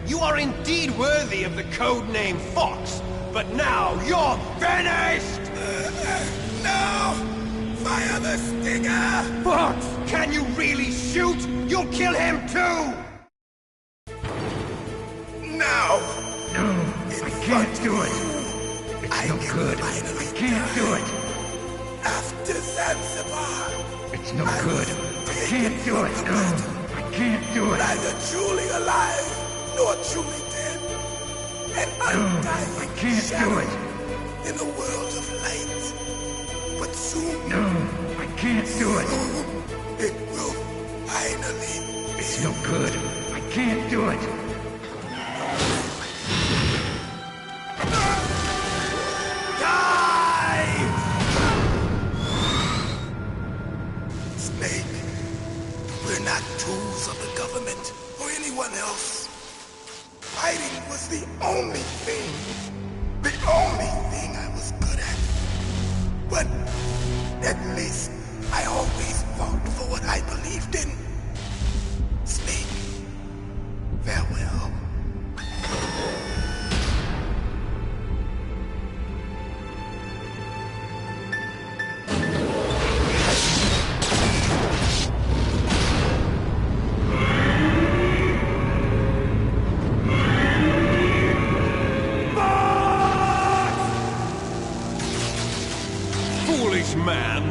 You are indeed worthy of the code name Fox, but now you're finished! No! Fire the stinger! Fox! Can you really shoot? You'll kill him too! Now! No, I can't do it. It's no good. I can't do it. After Zanzibar, It's no good. I can't do it. No, I can't do it. neither truly alive nor truly dead. An undying I can't do it. in a world of light. But soon, No, I can't do it. it will finally be. It's no good. I can't do it. Snake, we're not tools of the government or anyone else. Fighting was the only thing I was good at. But at least I always fought for what I believed in. Snake, farewell. Foolish man!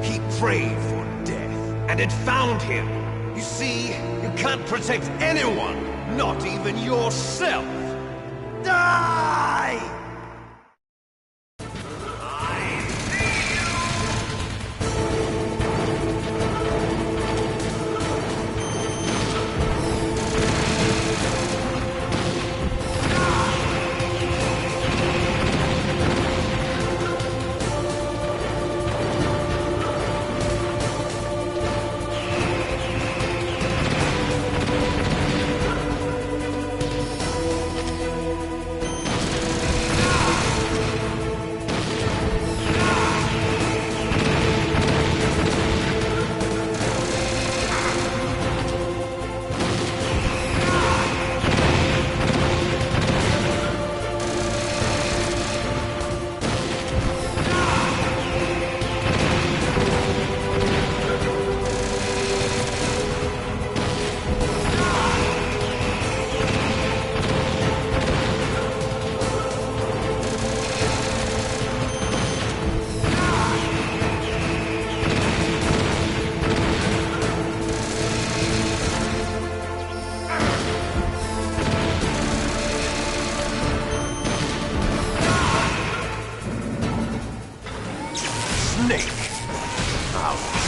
He prayed for death, and it found him. You see, you can't protect anyone, not even yourself. Die!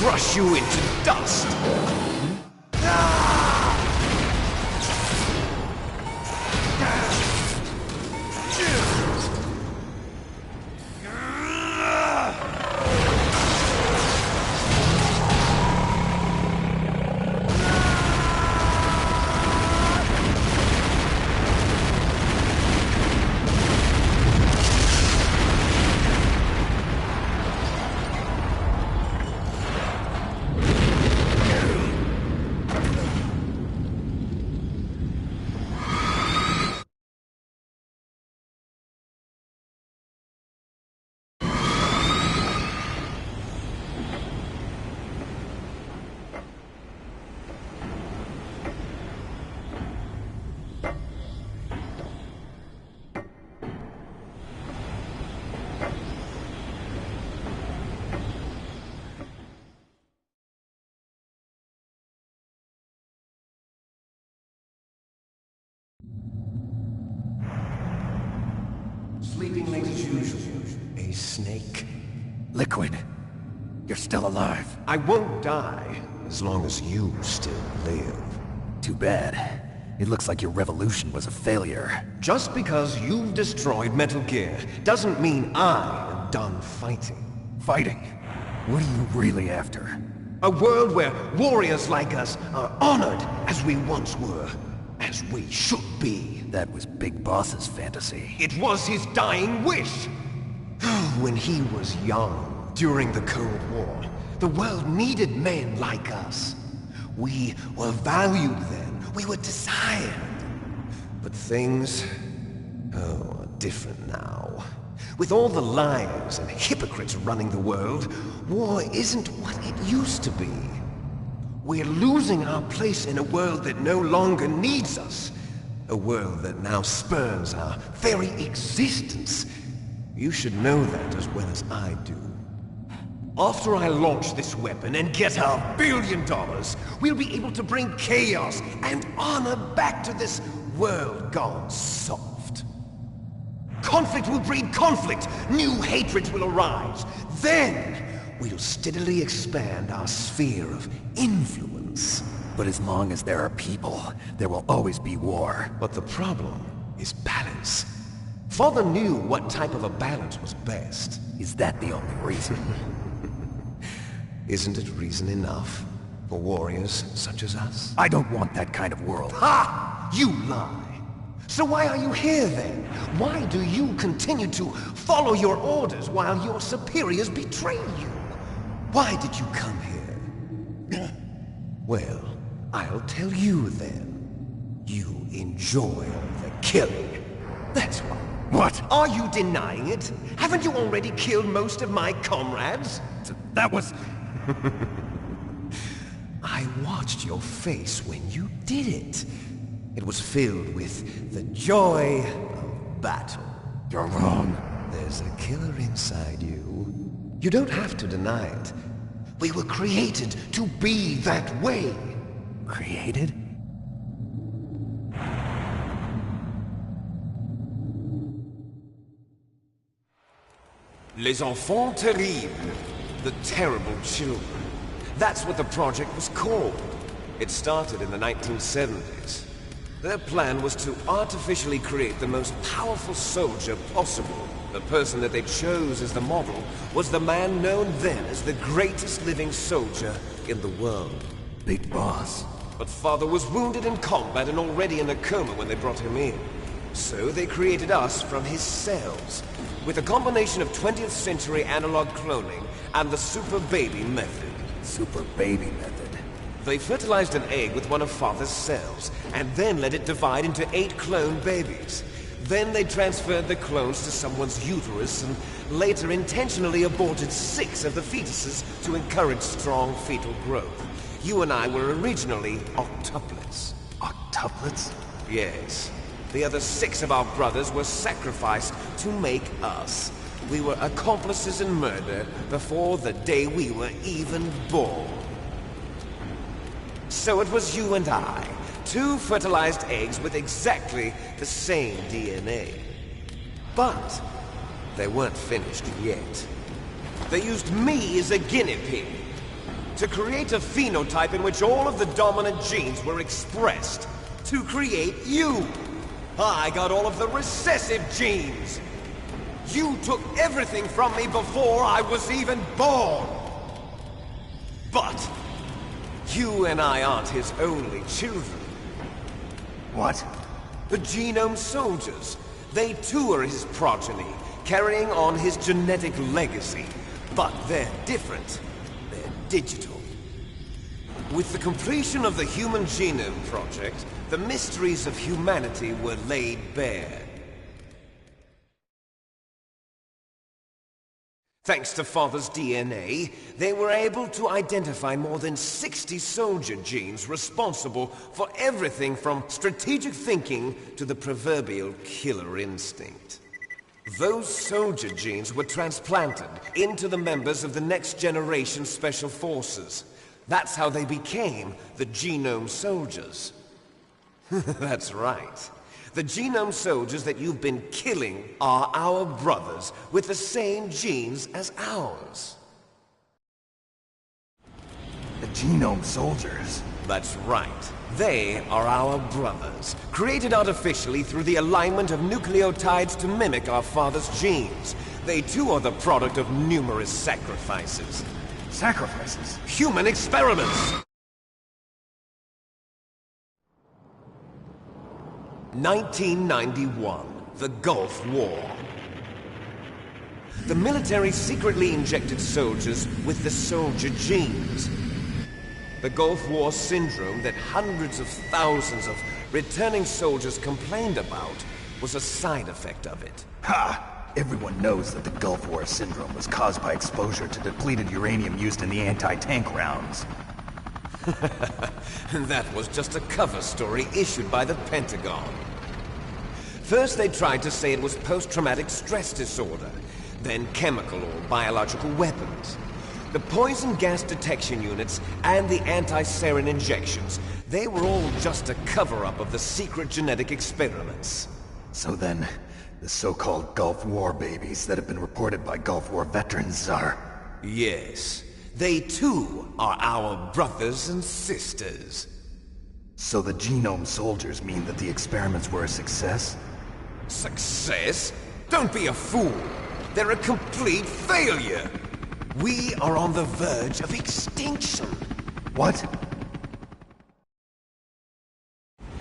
crush you into dust! Sleeping late as usual. A snake. Liquid, you're still alive. I won't die, as long as you still live. Too bad. It looks like your revolution was a failure. Just because you've destroyed Metal Gear doesn't mean I am done fighting. Fighting? What are you really after? A world where warriors like us are honored as we once were. As we should be. That was Big Boss's fantasy. It was his dying wish! When he was young, during the Cold War, the world needed men like us. We were valued then. We were desired. But things... are different now. With all the liars and hypocrites running the world, war isn't what it used to be. We're losing our place in a world that no longer needs us. A world that now spurns our very existence. You should know that as well as I do. After I launch this weapon and get our $1 billion, we'll be able to bring chaos and honor back to this world gone soft. Conflict will breed conflict. New hatreds will arise. Then, we'll steadily expand our sphere of influence. But as long as there are people, there will always be war. But the problem is balance. Father knew what type of a balance was best. Is that the only reason? Isn't it reason enough for warriors such as us? I don't want that kind of world. Ha! You lie! So why are you here then? Why do you continue to follow your orders while your superiors betray you? Why did you come here? Well, I'll tell you then. You enjoy all the killing. That's why. What? Are you denying it? Haven't you already killed most of my comrades? That was... I watched your face when you did it. It was filled with the joy of battle. You're wrong. There's a killer inside you. You don't have to deny it. We were created to be that way. Created? Les enfants terribles. The terrible children. That's what the project was called. It started in the 1970s. Their plan was to artificially create the most powerful soldier possible. The person that they chose as the model was the man known then as the greatest living soldier in the world. Big Boss. But Father was wounded in combat and already in a coma when they brought him in. So they created us from his cells, with a combination of 20th century analog cloning and the Super Baby method. Super Baby method. They fertilized an egg with one of Father's cells, and then let it divide into 8 clone babies. Then they transferred the clones to someone's uterus, and later intentionally aborted 6 of the fetuses to encourage strong fetal growth. You and I were originally octuplets. Octuplets? Yes. The other 6 of our brothers were sacrificed to make us. We were accomplices in murder before the day we were even born. So it was you and I, 2 fertilized eggs with exactly the same DNA. But they weren't finished yet. They used me as a guinea pig. to create a phenotype in which all of the dominant genes were expressed. To create you. I got all of the recessive genes. You took everything from me before I was even born. But you and I aren't his only children. What? The Genome Soldiers. They too are his progeny, carrying on his genetic legacy. But they're different. They're digital. With the completion of the Human Genome Project, the mysteries of humanity were laid bare. Thanks to Father's DNA, they were able to identify more than 60 soldier genes responsible for everything from strategic thinking to the proverbial killer instinct. Those soldier genes were transplanted into the members of the Next Generation Special Forces. That's how they became the Genome Soldiers. That's right. The Genome Soldiers that you've been killing are our brothers with the same genes as ours. The Genome Soldiers? That's right. They are our brothers, created artificially through the alignment of nucleotides to mimic our father's genes. They too are the product of numerous sacrifices. Sacrifices? Human experiments! 1991, the Gulf War. The military secretly injected soldiers with the soldier genes. The Gulf War syndrome that hundreds of thousands of returning soldiers complained about was a side effect of it. Ha! Everyone knows that the Gulf War syndrome was caused by exposure to depleted uranium used in the anti-tank rounds. That was just a cover story issued by the Pentagon. First they tried to say it was post-traumatic stress disorder, then chemical or biological weapons. The poison gas detection units and the anti-sarin injections, they were all just a cover-up of the secret genetic experiments. So then, the so-called Gulf War babies that have been reported by Gulf War veterans are... Yes. They too are our brothers and sisters. So the Genome Soldiers mean that the experiments were a success? Success? Don't be a fool! They're a complete failure! We are on the verge of extinction! What?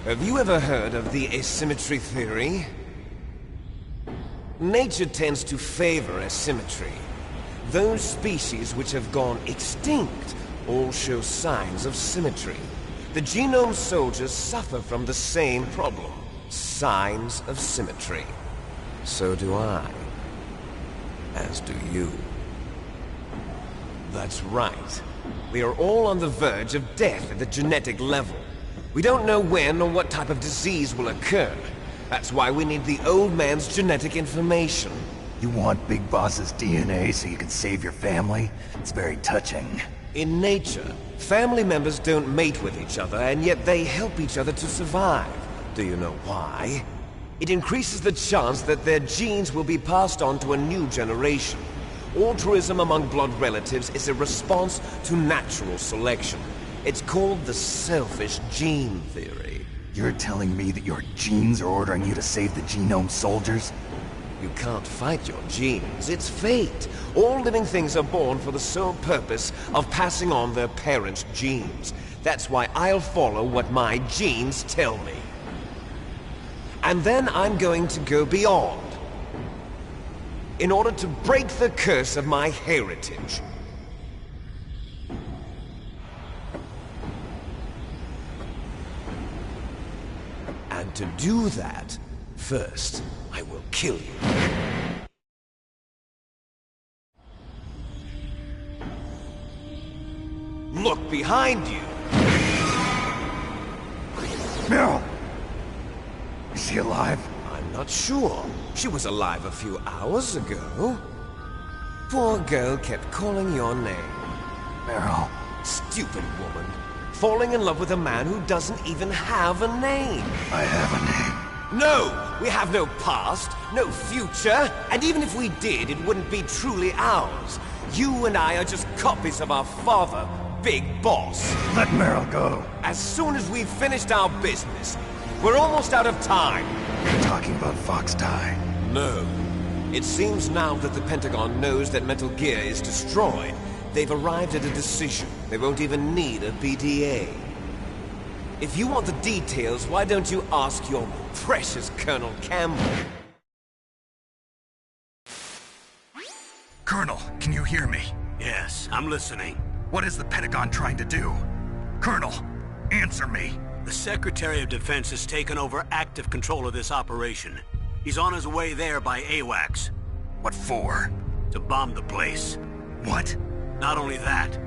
Have you ever heard of the asymmetry theory? Nature tends to favor asymmetry. Those species which have gone extinct all show signs of symmetry. The Genome Soldiers suffer from the same problem. Signs of symmetry. So do I. As do you. That's right. We are all on the verge of death at the genetic level. We don't know when or what type of disease will occur. That's why we need the old man's genetic information. You want Big Boss's DNA so you can save your family? It's very touching. In nature, family members don't mate with each other, and yet they help each other to survive. Do you know why? It increases the chance that their genes will be passed on to a new generation. Altruism among blood relatives is a response to natural selection. It's called the selfish gene theory. You're telling me that your genes are ordering you to save the Genome Soldiers? You can't fight your genes. It's fate. All living things are born for the sole purpose of passing on their parents' genes. That's why I'll follow what my genes tell me. And then I'm going to go beyond. In order to break the curse of my heritage. And to do that, first, I will kill you. Look behind you! Meryl! Is she alive? I'm not sure. She was alive a few hours ago. Poor girl kept calling your name. Meryl. Stupid woman. Falling in love with a man who doesn't even have a name. I have a name. No! We have no past, no future, and even if we did, it wouldn't be truly ours. You and I are just copies of our father, big boss. Let Meryl go. As soon as we've finished our business, we're almost out of time. You're talking about Fox Die. No. It seems now that the Pentagon knows that Metal Gear is destroyed. They've arrived at a decision. They won't even need a PDA. If you want the details, why don't you ask your precious Colonel Campbell? Colonel, can you hear me? Yes, I'm listening. What is the Pentagon trying to do? Colonel, answer me. The Secretary of Defense has taken over active control of this operation. He's on his way there by AWACS. What for? To bomb the place. What? Not only that,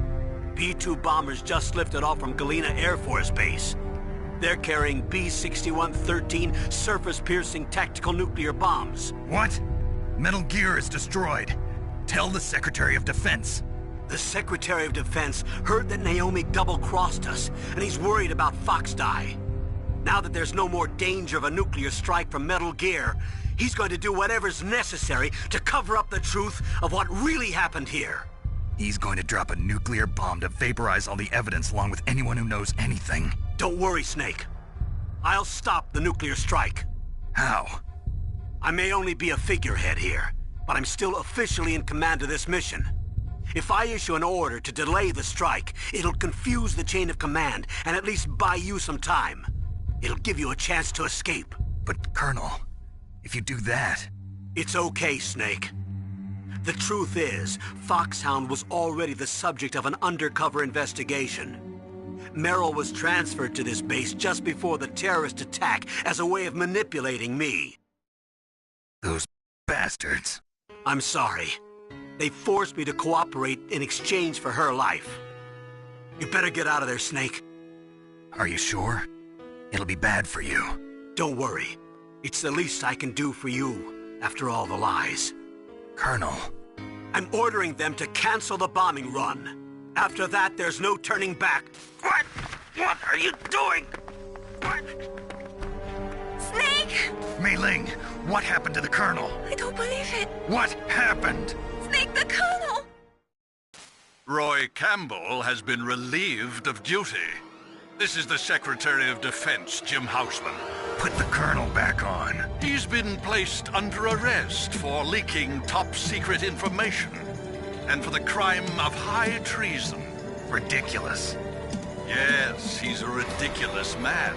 B-2 bombers just lifted off from Galena Air Force Base. They're carrying B-6113 surface-piercing tactical nuclear bombs. What? Metal Gear is destroyed. Tell the Secretary of Defense. The Secretary of Defense heard that Naomi double-crossed us, and he's worried about Fox Die. Now that there's no more danger of a nuclear strike from Metal Gear, he's going to do whatever's necessary to cover up the truth of what really happened here. He's going to drop a nuclear bomb to vaporize all the evidence along with anyone who knows anything. Don't worry, Snake. I'll stop the nuclear strike. How? I may only be a figurehead here, but I'm still officially in command of this mission. If I issue an order to delay the strike, it'll confuse the chain of command and at least buy you some time. It'll give you a chance to escape. But, Colonel, if you do that... It's okay, Snake. The truth is, Foxhound was already the subject of an undercover investigation. Meryl was transferred to this base just before the terrorist attack as a way of manipulating me. Those bastards. I'm sorry. They forced me to cooperate in exchange for her life. You better get out of there, Snake. Are you sure? It'll be bad for you. Don't worry. It's the least I can do for you, after all the lies. Colonel. I'm ordering them to cancel the bombing run. After that, there's no turning back. What? What are you doing? What? Snake! Mei Ling, what happened to the Colonel? I don't believe it. What happened? Snake, the Colonel! Roy Campbell has been relieved of duty. This is the Secretary of Defense, Jim Houseman. Put the Colonel back on. He's been placed under arrest for leaking top-secret information and for the crime of high treason. Ridiculous. Yes, he's a ridiculous man.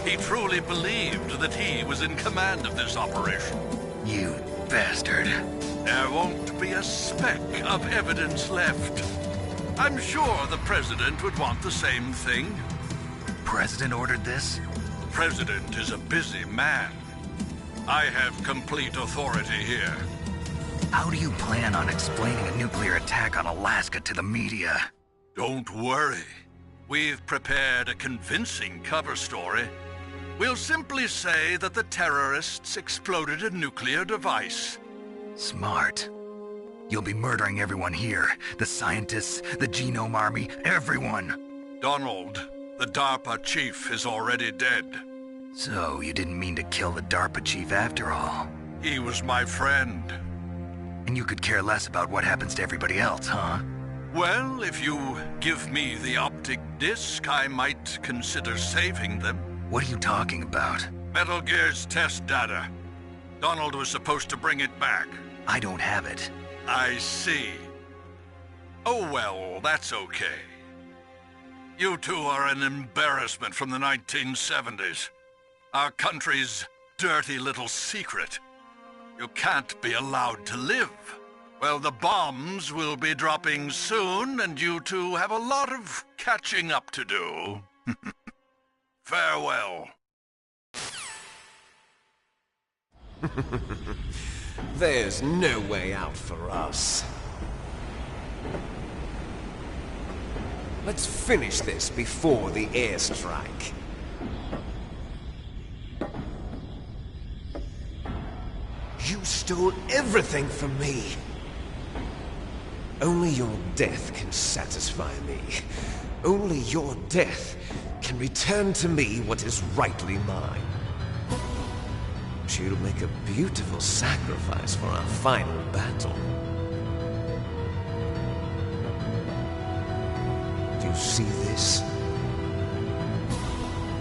He truly believed that he was in command of this operation. You bastard. There won't be a speck of evidence left. I'm sure the President would want the same thing. President ordered this? President is a busy man. I have complete authority here. How do you plan on explaining a nuclear attack on Alaska to the media? Don't worry. We've prepared a convincing cover story. We'll simply say that the terrorists exploded a nuclear device. Smart. You'll be murdering everyone here. The scientists, the Genome Army, everyone. Donald, the DARPA chief, is already dead. So, you didn't mean to kill the DARPA chief after all? He was my friend. And you could care less about what happens to everybody else, huh? Well, if you give me the optic disc, I might consider saving them. What are you talking about? Metal Gear's test data. Donald was supposed to bring it back. I don't have it. I see. Oh well, that's okay. You two are an embarrassment from the 1970s. Our country's dirty little secret. You can't be allowed to live. Well, the bombs will be dropping soon, and you two have a lot of catching up to do. Farewell. There's no way out for us. Let's finish this before the airstrike. You stole everything from me. Only your death can satisfy me. Only your death can return to me what is rightly mine. She'll make a beautiful sacrifice for our final battle. see this?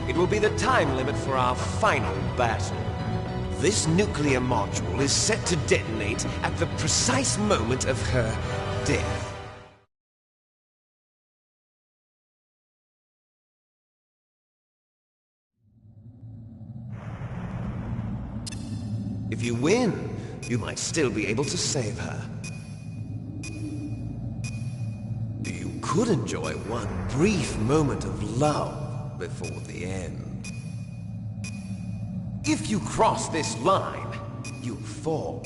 It will be the time limit for our final battle. This nuclear module is set to detonate at the precise moment of her death. If you win, you might still be able to save her. You could enjoy one brief moment of love before the end. If you cross this line, you'll fall.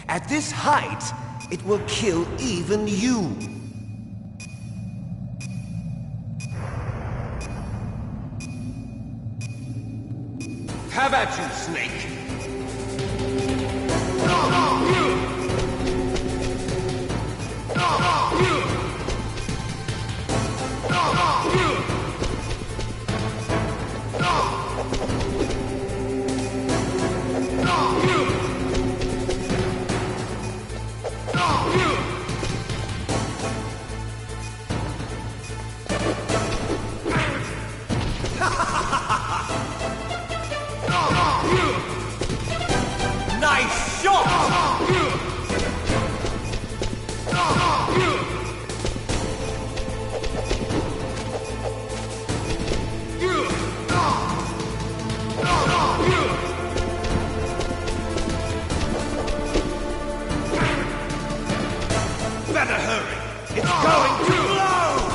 At this height, it will kill even you. Have at you, Snake! Nice shot! Better hurry! It's going to blow!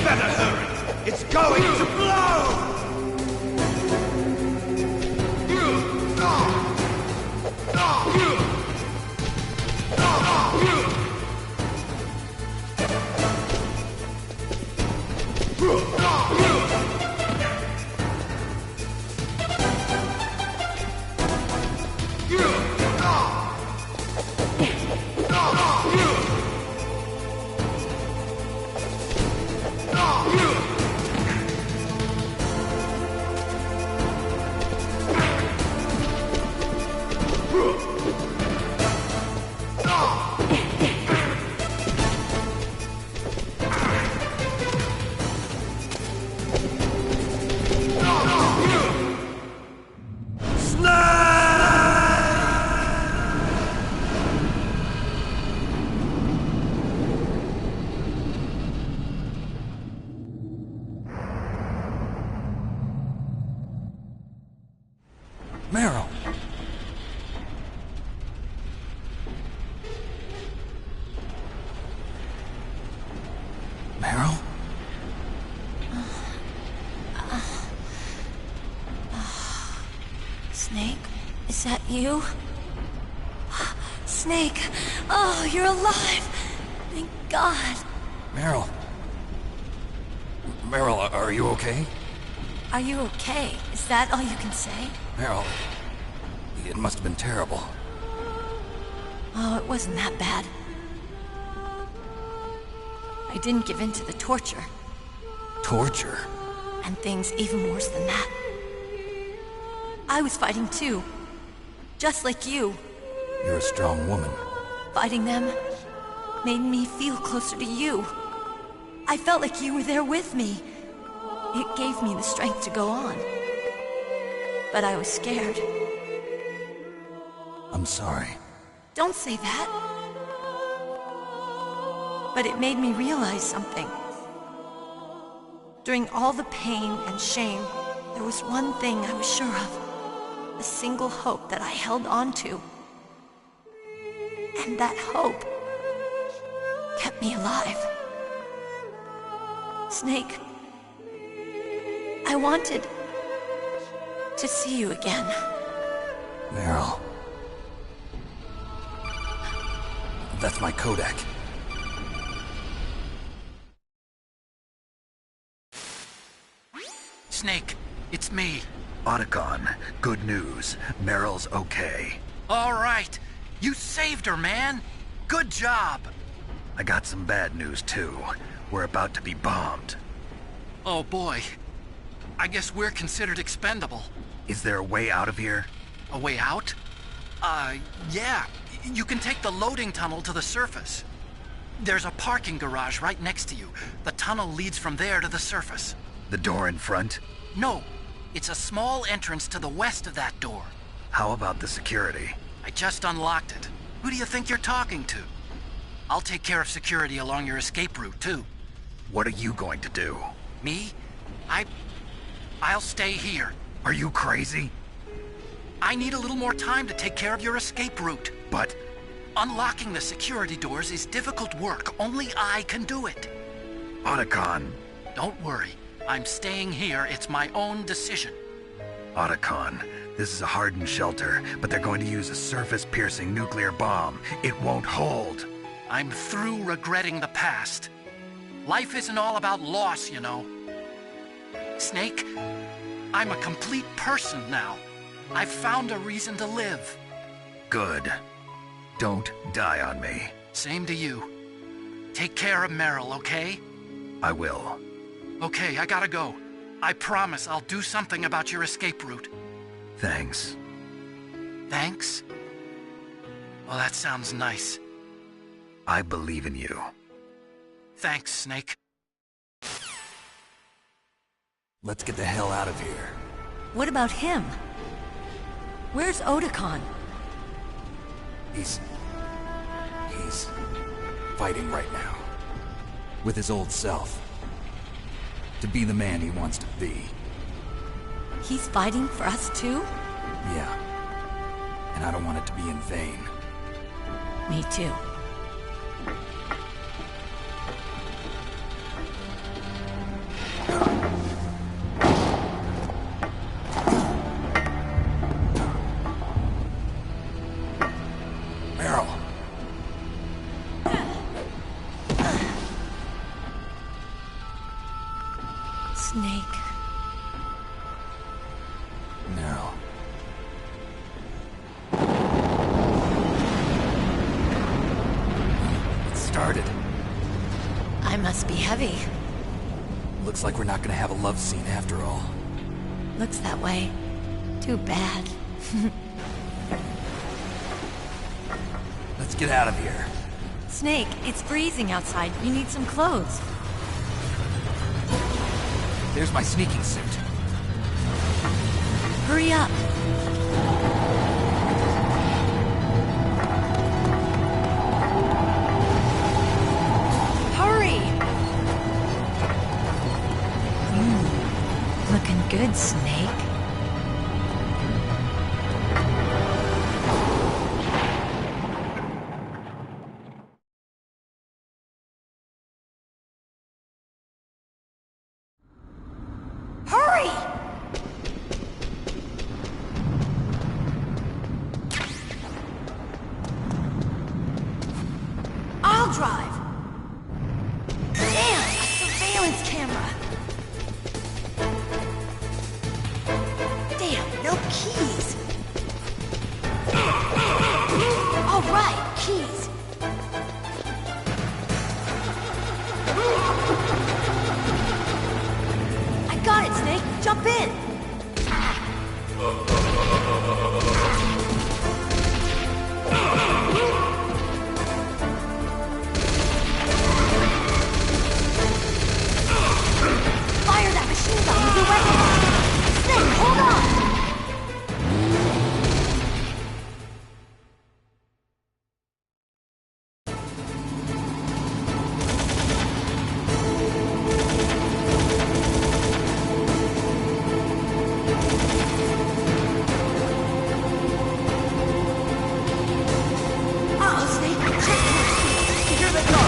Better hurry! It's going to blow! Meryl! Meryl? Snake, is that you? Snake! Oh, you're alive! Thank God! Meryl? Meryl, are you okay? Are you okay? Is that all you can say? Meryl, it must have been terrible. Oh, it wasn't that bad. I didn't give in to the torture. Torture? And things even worse than that. I was fighting too. Just like you. You're a strong woman. Fighting them made me feel closer to you. I felt like you were there with me. It gave me the strength to go on. But I was scared. I'm sorry. Don't say that. But it made me realize something. During all the pain and shame, there was one thing I was sure of. A single hope that I held on to. And that hope kept me alive. Snake, I wanted to see you again. Meryl. That's my Kodak. Snake, it's me. Otacon, good news. Meryl's okay. All right. You saved her, man. Good job. I got some bad news, too. We're about to be bombed. Oh boy. I guess we're considered expendable. Is there a way out of here? A way out? Yeah. You can take the loading tunnel to the surface. There's a parking garage right next to you. The tunnel leads from there to the surface. The door in front? No. It's a small entrance to the west of that door. How about the security? I just unlocked it. Who do you think you're talking to? I'll take care of security along your escape route, too. What are you going to do? Me? I'll stay here. Are you crazy? I need a little more time to take care of your escape route. But... unlocking the security doors is difficult work. Only I can do it. Otacon. Don't worry. I'm staying here. It's my own decision. Otacon, this is a hardened shelter, but they're going to use a surface-piercing nuclear bomb. It won't hold. I'm through regretting the past. Life isn't all about loss, you know. Snake, I'm a complete person now. I've found a reason to live. Good. Don't die on me. Same to you. Take care of Meryl, okay? I will. Okay, I gotta go. I promise I'll do something about your escape route. Thanks. Thanks? Well, that sounds nice. I believe in you. Thanks, Snake. Let's get the hell out of here. What about him? Where's Otacon? He's fighting right now. With his old self. To be the man he wants to be. He's fighting for us too? Yeah. And I don't want it to be in vain. Me too. Meryl. Snake. Meryl. It started. I must be heavy. Looks like we're not gonna have a love scene after all. Looks that way. Too bad. Let's get out of here. Snake, it's freezing outside. You need some clothes. There's my sneaking suit. Hurry up. Hurry! Looking good, Snake. Hurry! I'll drive. Damn, a surveillance camera. Damn, no keys. All right, keys. I got it, Snake. Jump in. Fire that machine gun with your weapon. Snake, hold on. Uh-oh, Snake. Checkpoint. Here they go.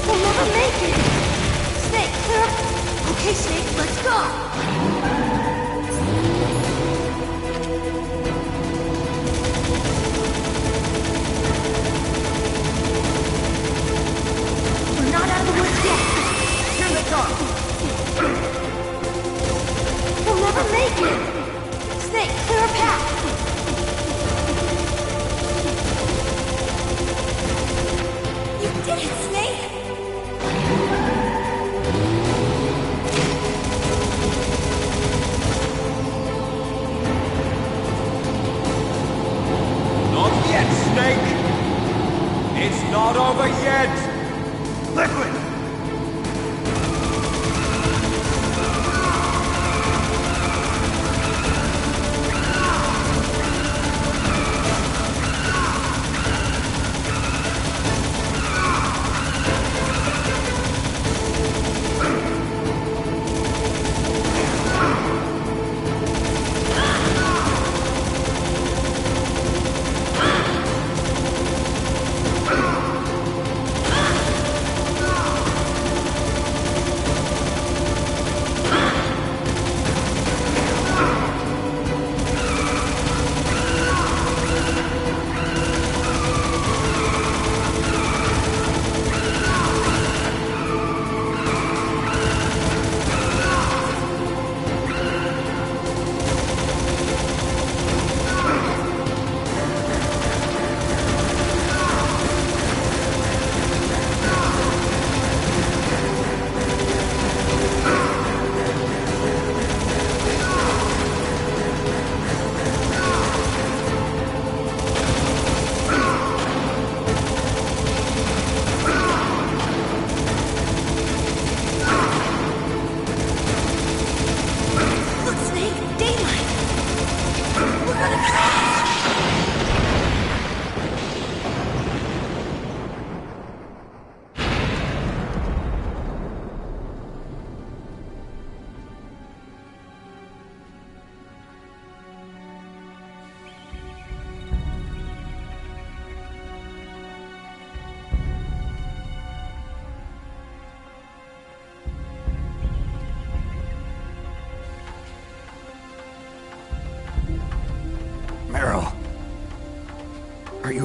We'll never make it. Snake, clear. Okay, Snake, let's go. We're not out of the woods yet. Here they come. We'll never make it. Snake, clear a path. You did it, Snake!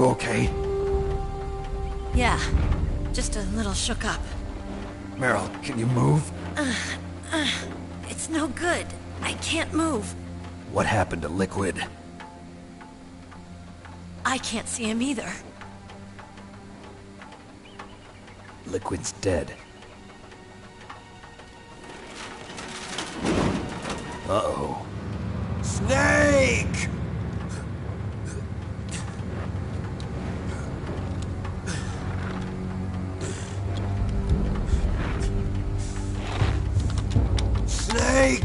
You okay? Yeah, just a little shook up. Meryl, can you move? It's no good. I can't move. What happened to Liquid? I can't see him either. Liquid's dead. Uh-oh. Snake! Snake!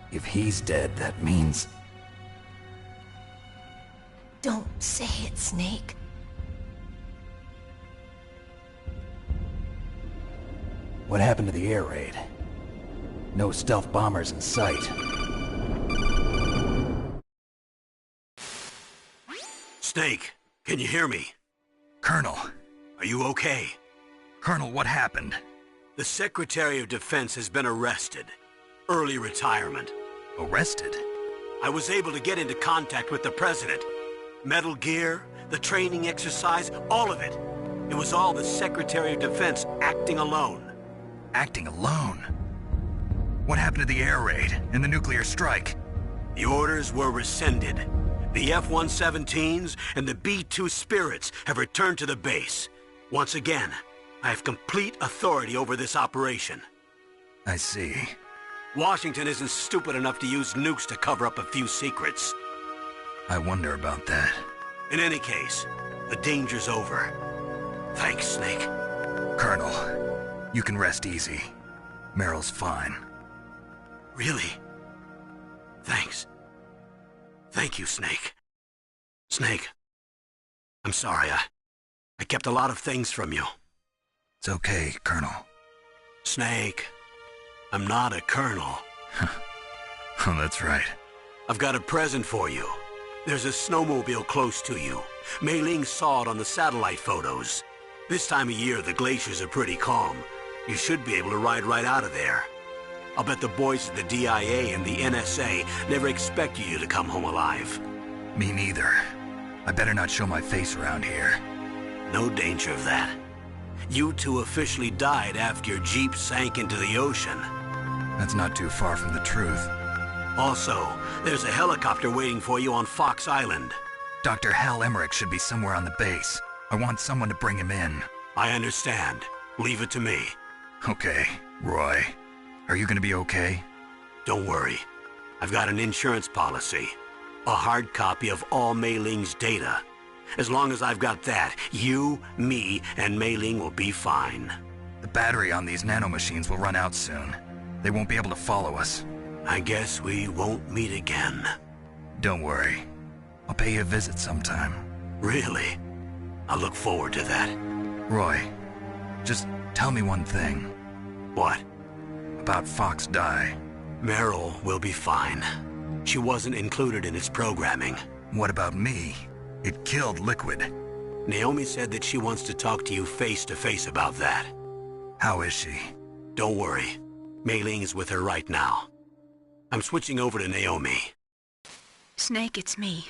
If he's dead, that means... Don't say it, Snake. What happened to the air raid? No stealth bombers in sight. Snake, can you hear me? Colonel. Are you okay? Colonel, what happened? The Secretary of Defense has been arrested. Early retirement. Arrested? I was able to get into contact with the President. Metal Gear, the training exercise, all of it. It was all the Secretary of Defense acting alone. Acting alone? What happened to the air raid and the nuclear strike? The orders were rescinded. The F-117s and the B-2 Spirits have returned to the base. Once again, I have complete authority over this operation. I see. Washington isn't stupid enough to use nukes to cover up a few secrets. I wonder about that. In any case, the danger's over. Thanks, Snake. Colonel, you can rest easy. Meryl's fine. Really? Thanks. Thank you, Snake. Snake, I'm sorry. I kept a lot of things from you. It's okay, Colonel. Snake, I'm not a colonel. Oh, that's right. I've got a present for you. There's a snowmobile close to you. Mei Ling saw it on the satellite photos. This time of year, the glaciers are pretty calm. You should be able to ride right out of there. I'll bet the boys at the DIA and the NSA never expected you to come home alive. Me neither. I better not show my face around here. No danger of that. You two officially died after your Jeep sank into the ocean. That's not too far from the truth. Also, there's a helicopter waiting for you on Fox Island. Dr. Hal Emmerich should be somewhere on the base. I want someone to bring him in. I understand. Leave it to me. Okay, Roy. Are you gonna be okay? Don't worry. I've got an insurance policy. A hard copy of all Mei Ling's data. As long as I've got that, you, me, and Mei Ling will be fine. The battery on these nanomachines will run out soon. They won't be able to follow us. I guess we won't meet again. Don't worry. I'll pay you a visit sometime. Really? I look forward to that. Roy, just tell me one thing. What? About Fox Die. Meryl will be fine. She wasn't included in its programming. What about me? It killed Liquid. Naomi said that she wants to talk to you face to face about that. How is she? Don't worry. Mei Ling is with her right now. I'm switching over to Naomi. Snake, it's me.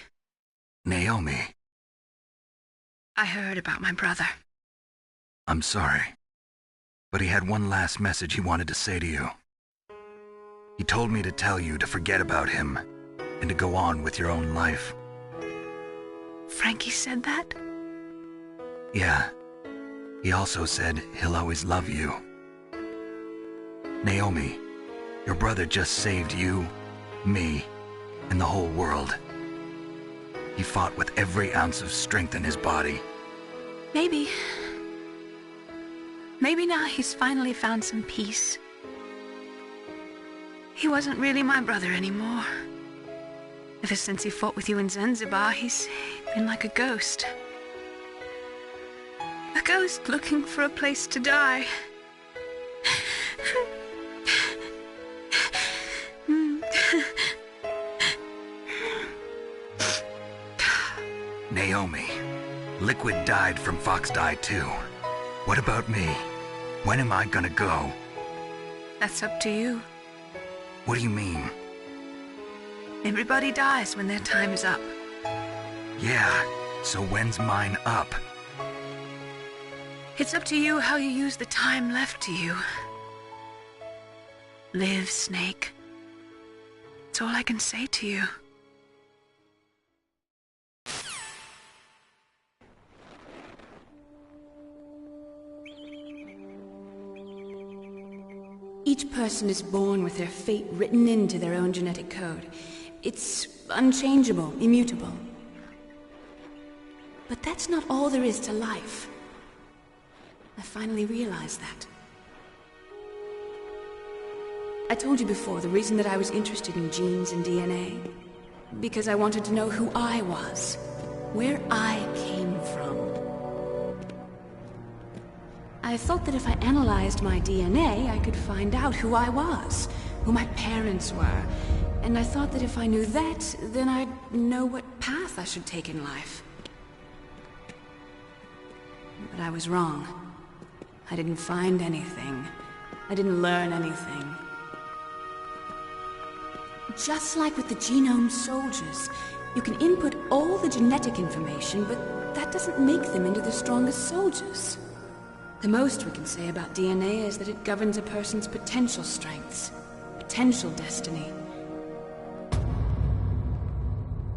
Naomi. I heard about my brother. I'm sorry. But he had one last message he wanted to say to you. He told me to tell you to forget about him and to go on with your own life. Frankie said that? Yeah. He also said he'll always love you. Naomi, your brother just saved you, me, and the whole world. He fought with every ounce of strength in his body. Maybe. Maybe now he's finally found some peace. He wasn't really my brother anymore. Ever since he fought with you in Zanzibar, he's been like a ghost. A ghost looking for a place to die. Naomi, Liquid died from Fox Die too. What about me? When am I gonna go? That's up to you. What do you mean? Everybody dies when their time is up. Yeah, so when's mine up? It's up to you how you use the time left to you. Live, Snake. That's all I can say to you. Each person is born with their fate written into their own genetic code. It's unchangeable, immutable. But that's not all there is to life. I finally realized that. I told you before the reason that I was interested in genes and DNA. Because I wanted to know who I was, where I came from. I thought that if I analyzed my DNA, I could find out who I was, who my parents were. And I thought that if I knew that, then I'd know what path I should take in life. But I was wrong. I didn't find anything. I didn't learn anything. Just like with the genome soldiers, you can input all the genetic information, but that doesn't make them into the strongest soldiers. The most we can say about DNA is that it governs a person's potential strengths, potential destiny.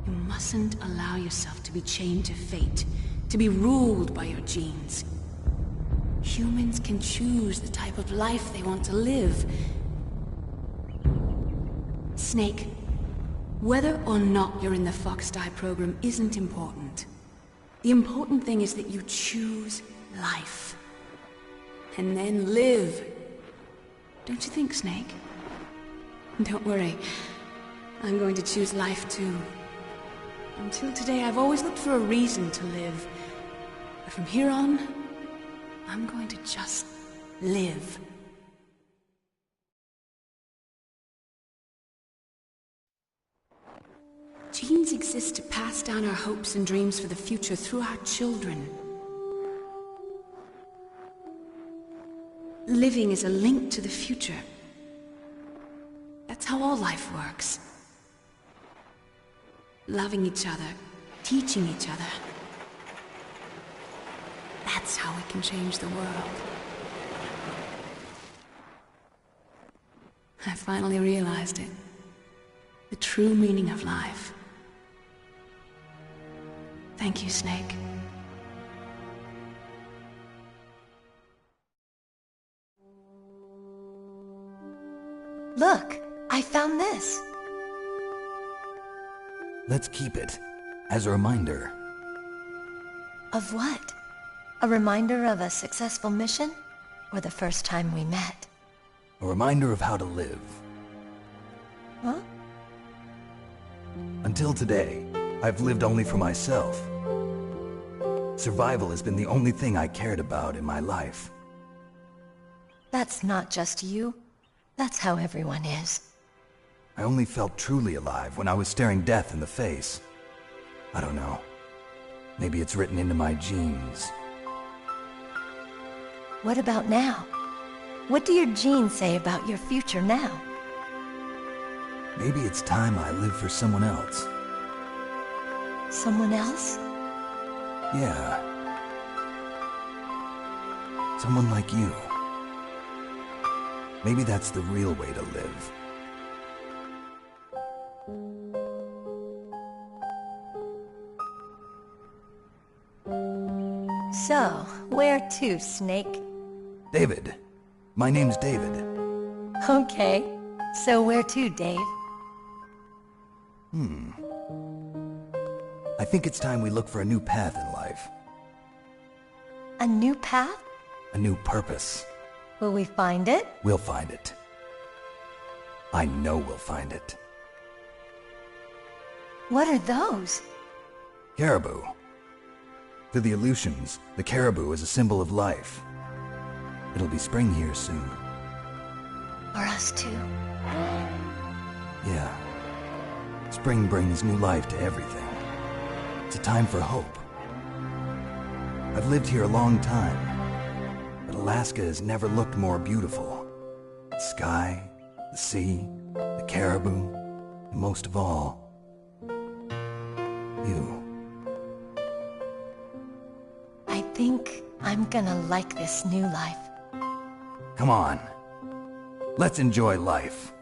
You mustn't allow yourself to be chained to fate, to be ruled by your genes. Humans can choose the type of life they want to live. Snake, whether or not you're in the Fox Die program isn't important. The important thing is that you choose life. And then live. Don't you think, Snake? Don't worry. I'm going to choose life too. Until today, I've always looked for a reason to live. But from here on, I'm going to just live. Genes exist to pass down our hopes and dreams for the future through our children. Living is a link to the future. That's how all life works. Loving each other, teaching each other. That's how we can change the world. I finally realized it. The true meaning of life. Thank you, Snake. Look, I found this. Let's keep it as a reminder. Of what? A reminder of a successful mission? Or the first time we met? A reminder of how to live. Huh? Until today, I've lived only for myself. Survival has been the only thing I cared about in my life. That's not just you. That's how everyone is. I only felt truly alive when I was staring death in the face. I don't know. Maybe it's written into my genes. What about now? What do your genes say about your future now? Maybe it's time I live for someone else. Someone else? Yeah. Someone like you. Maybe that's the real way to live. So, where to, Snake? David. My name's David. Okay. So where to, Dave? I think it's time we look for a new path in life. A new path? A new purpose. Will we find it? We'll find it. I know we'll find it. What are those? Caribou. To the Aleutians, the caribou is a symbol of life. It'll be spring here soon. For us too. Yeah. Spring brings new life to everything. It's a time for hope. I've lived here a long time, but Alaska has never looked more beautiful. The sky, the sea, the caribou, and most of all, you. I think I'm gonna like this new life. Come on. Let's enjoy life.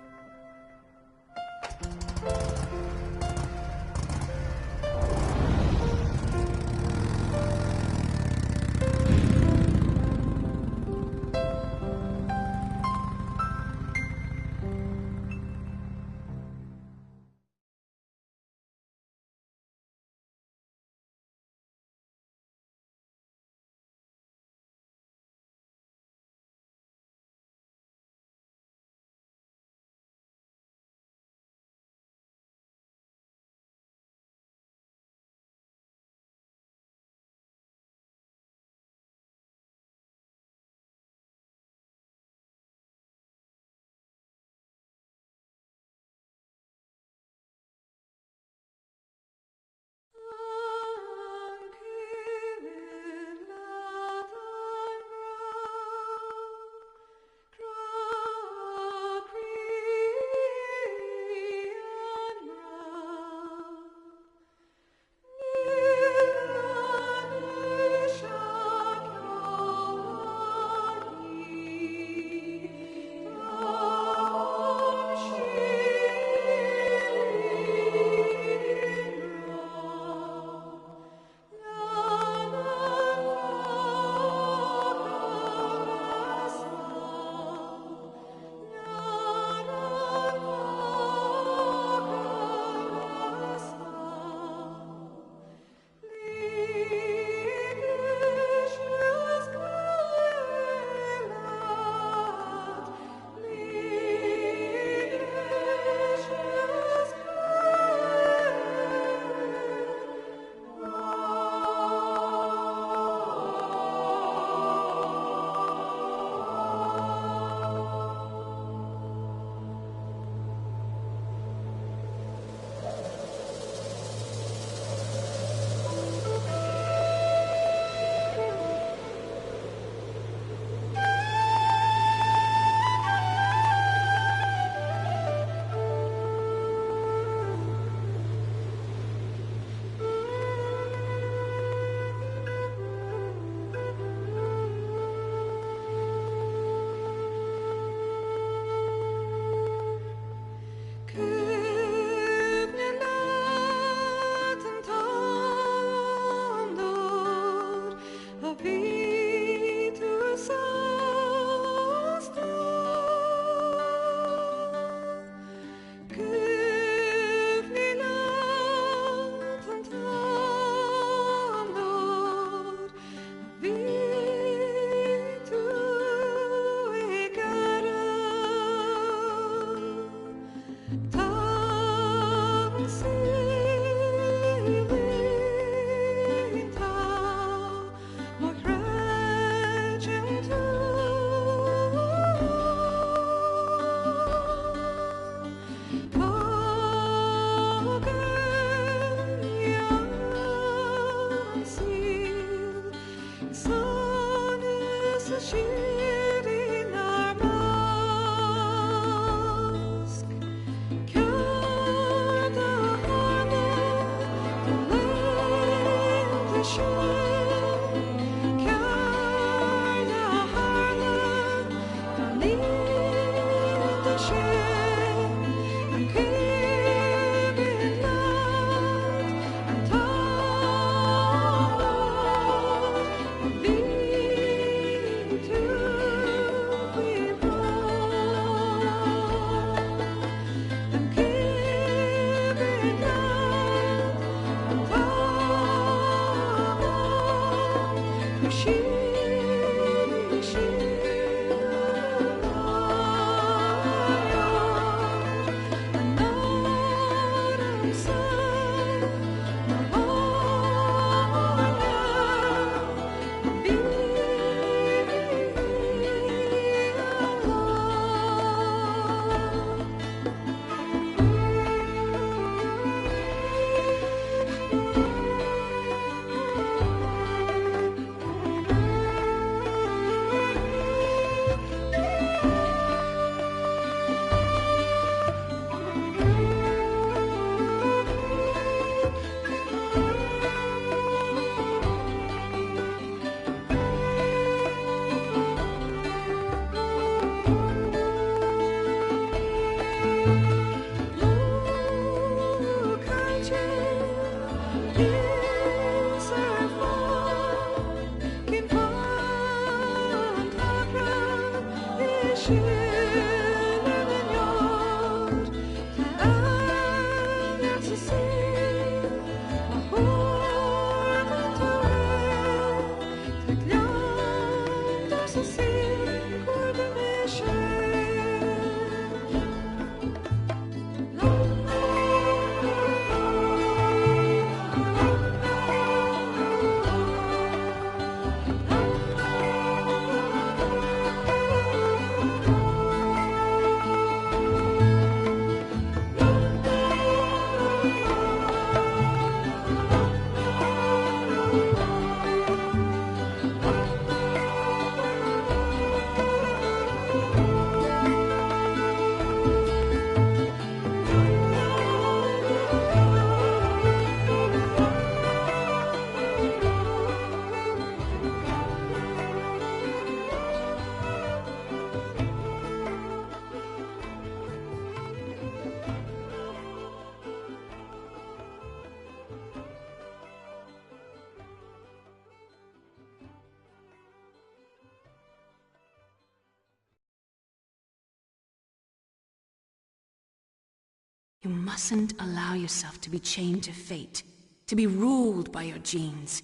You mustn't allow yourself to be chained to fate, to be ruled by your genes.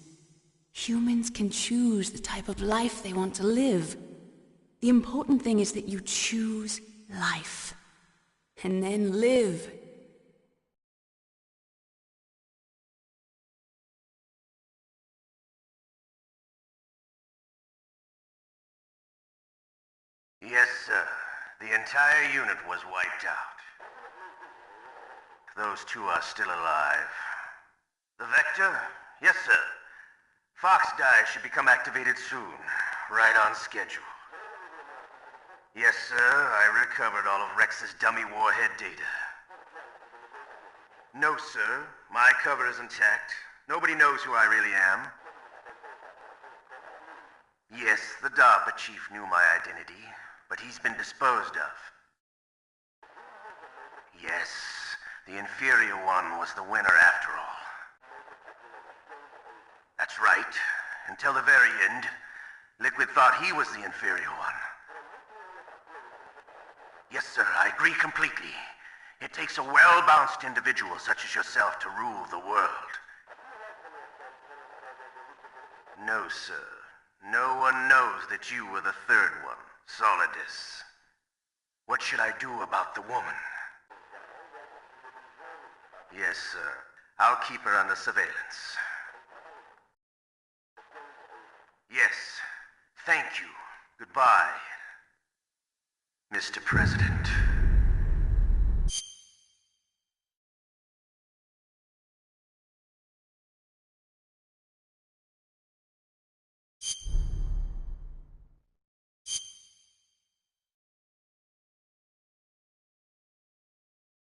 Humans can choose the type of life they want to live. The important thing is that you choose life. And then live. Yes, sir. The entire unit was wiped out. Those two are still alive. The Vector? Yes, sir. Fox Die should become activated soon. Right on schedule. Yes, sir. I recovered all of Rex's dummy warhead data. No, sir. My cover is intact. Nobody knows who I really am. Yes, the DARPA chief knew my identity, but he's been disposed of. Yes, the inferior one was the winner after all. That's right. Until the very end, Liquid thought he was the inferior one. Yes, sir, I agree completely. It takes a well-balanced individual such as yourself to rule the world. No, sir. No one knows that you were the third one, Solidus. What should I do about the woman? Yes, sir. I'll keep her under surveillance. Yes. Thank you. Goodbye, Mr. President.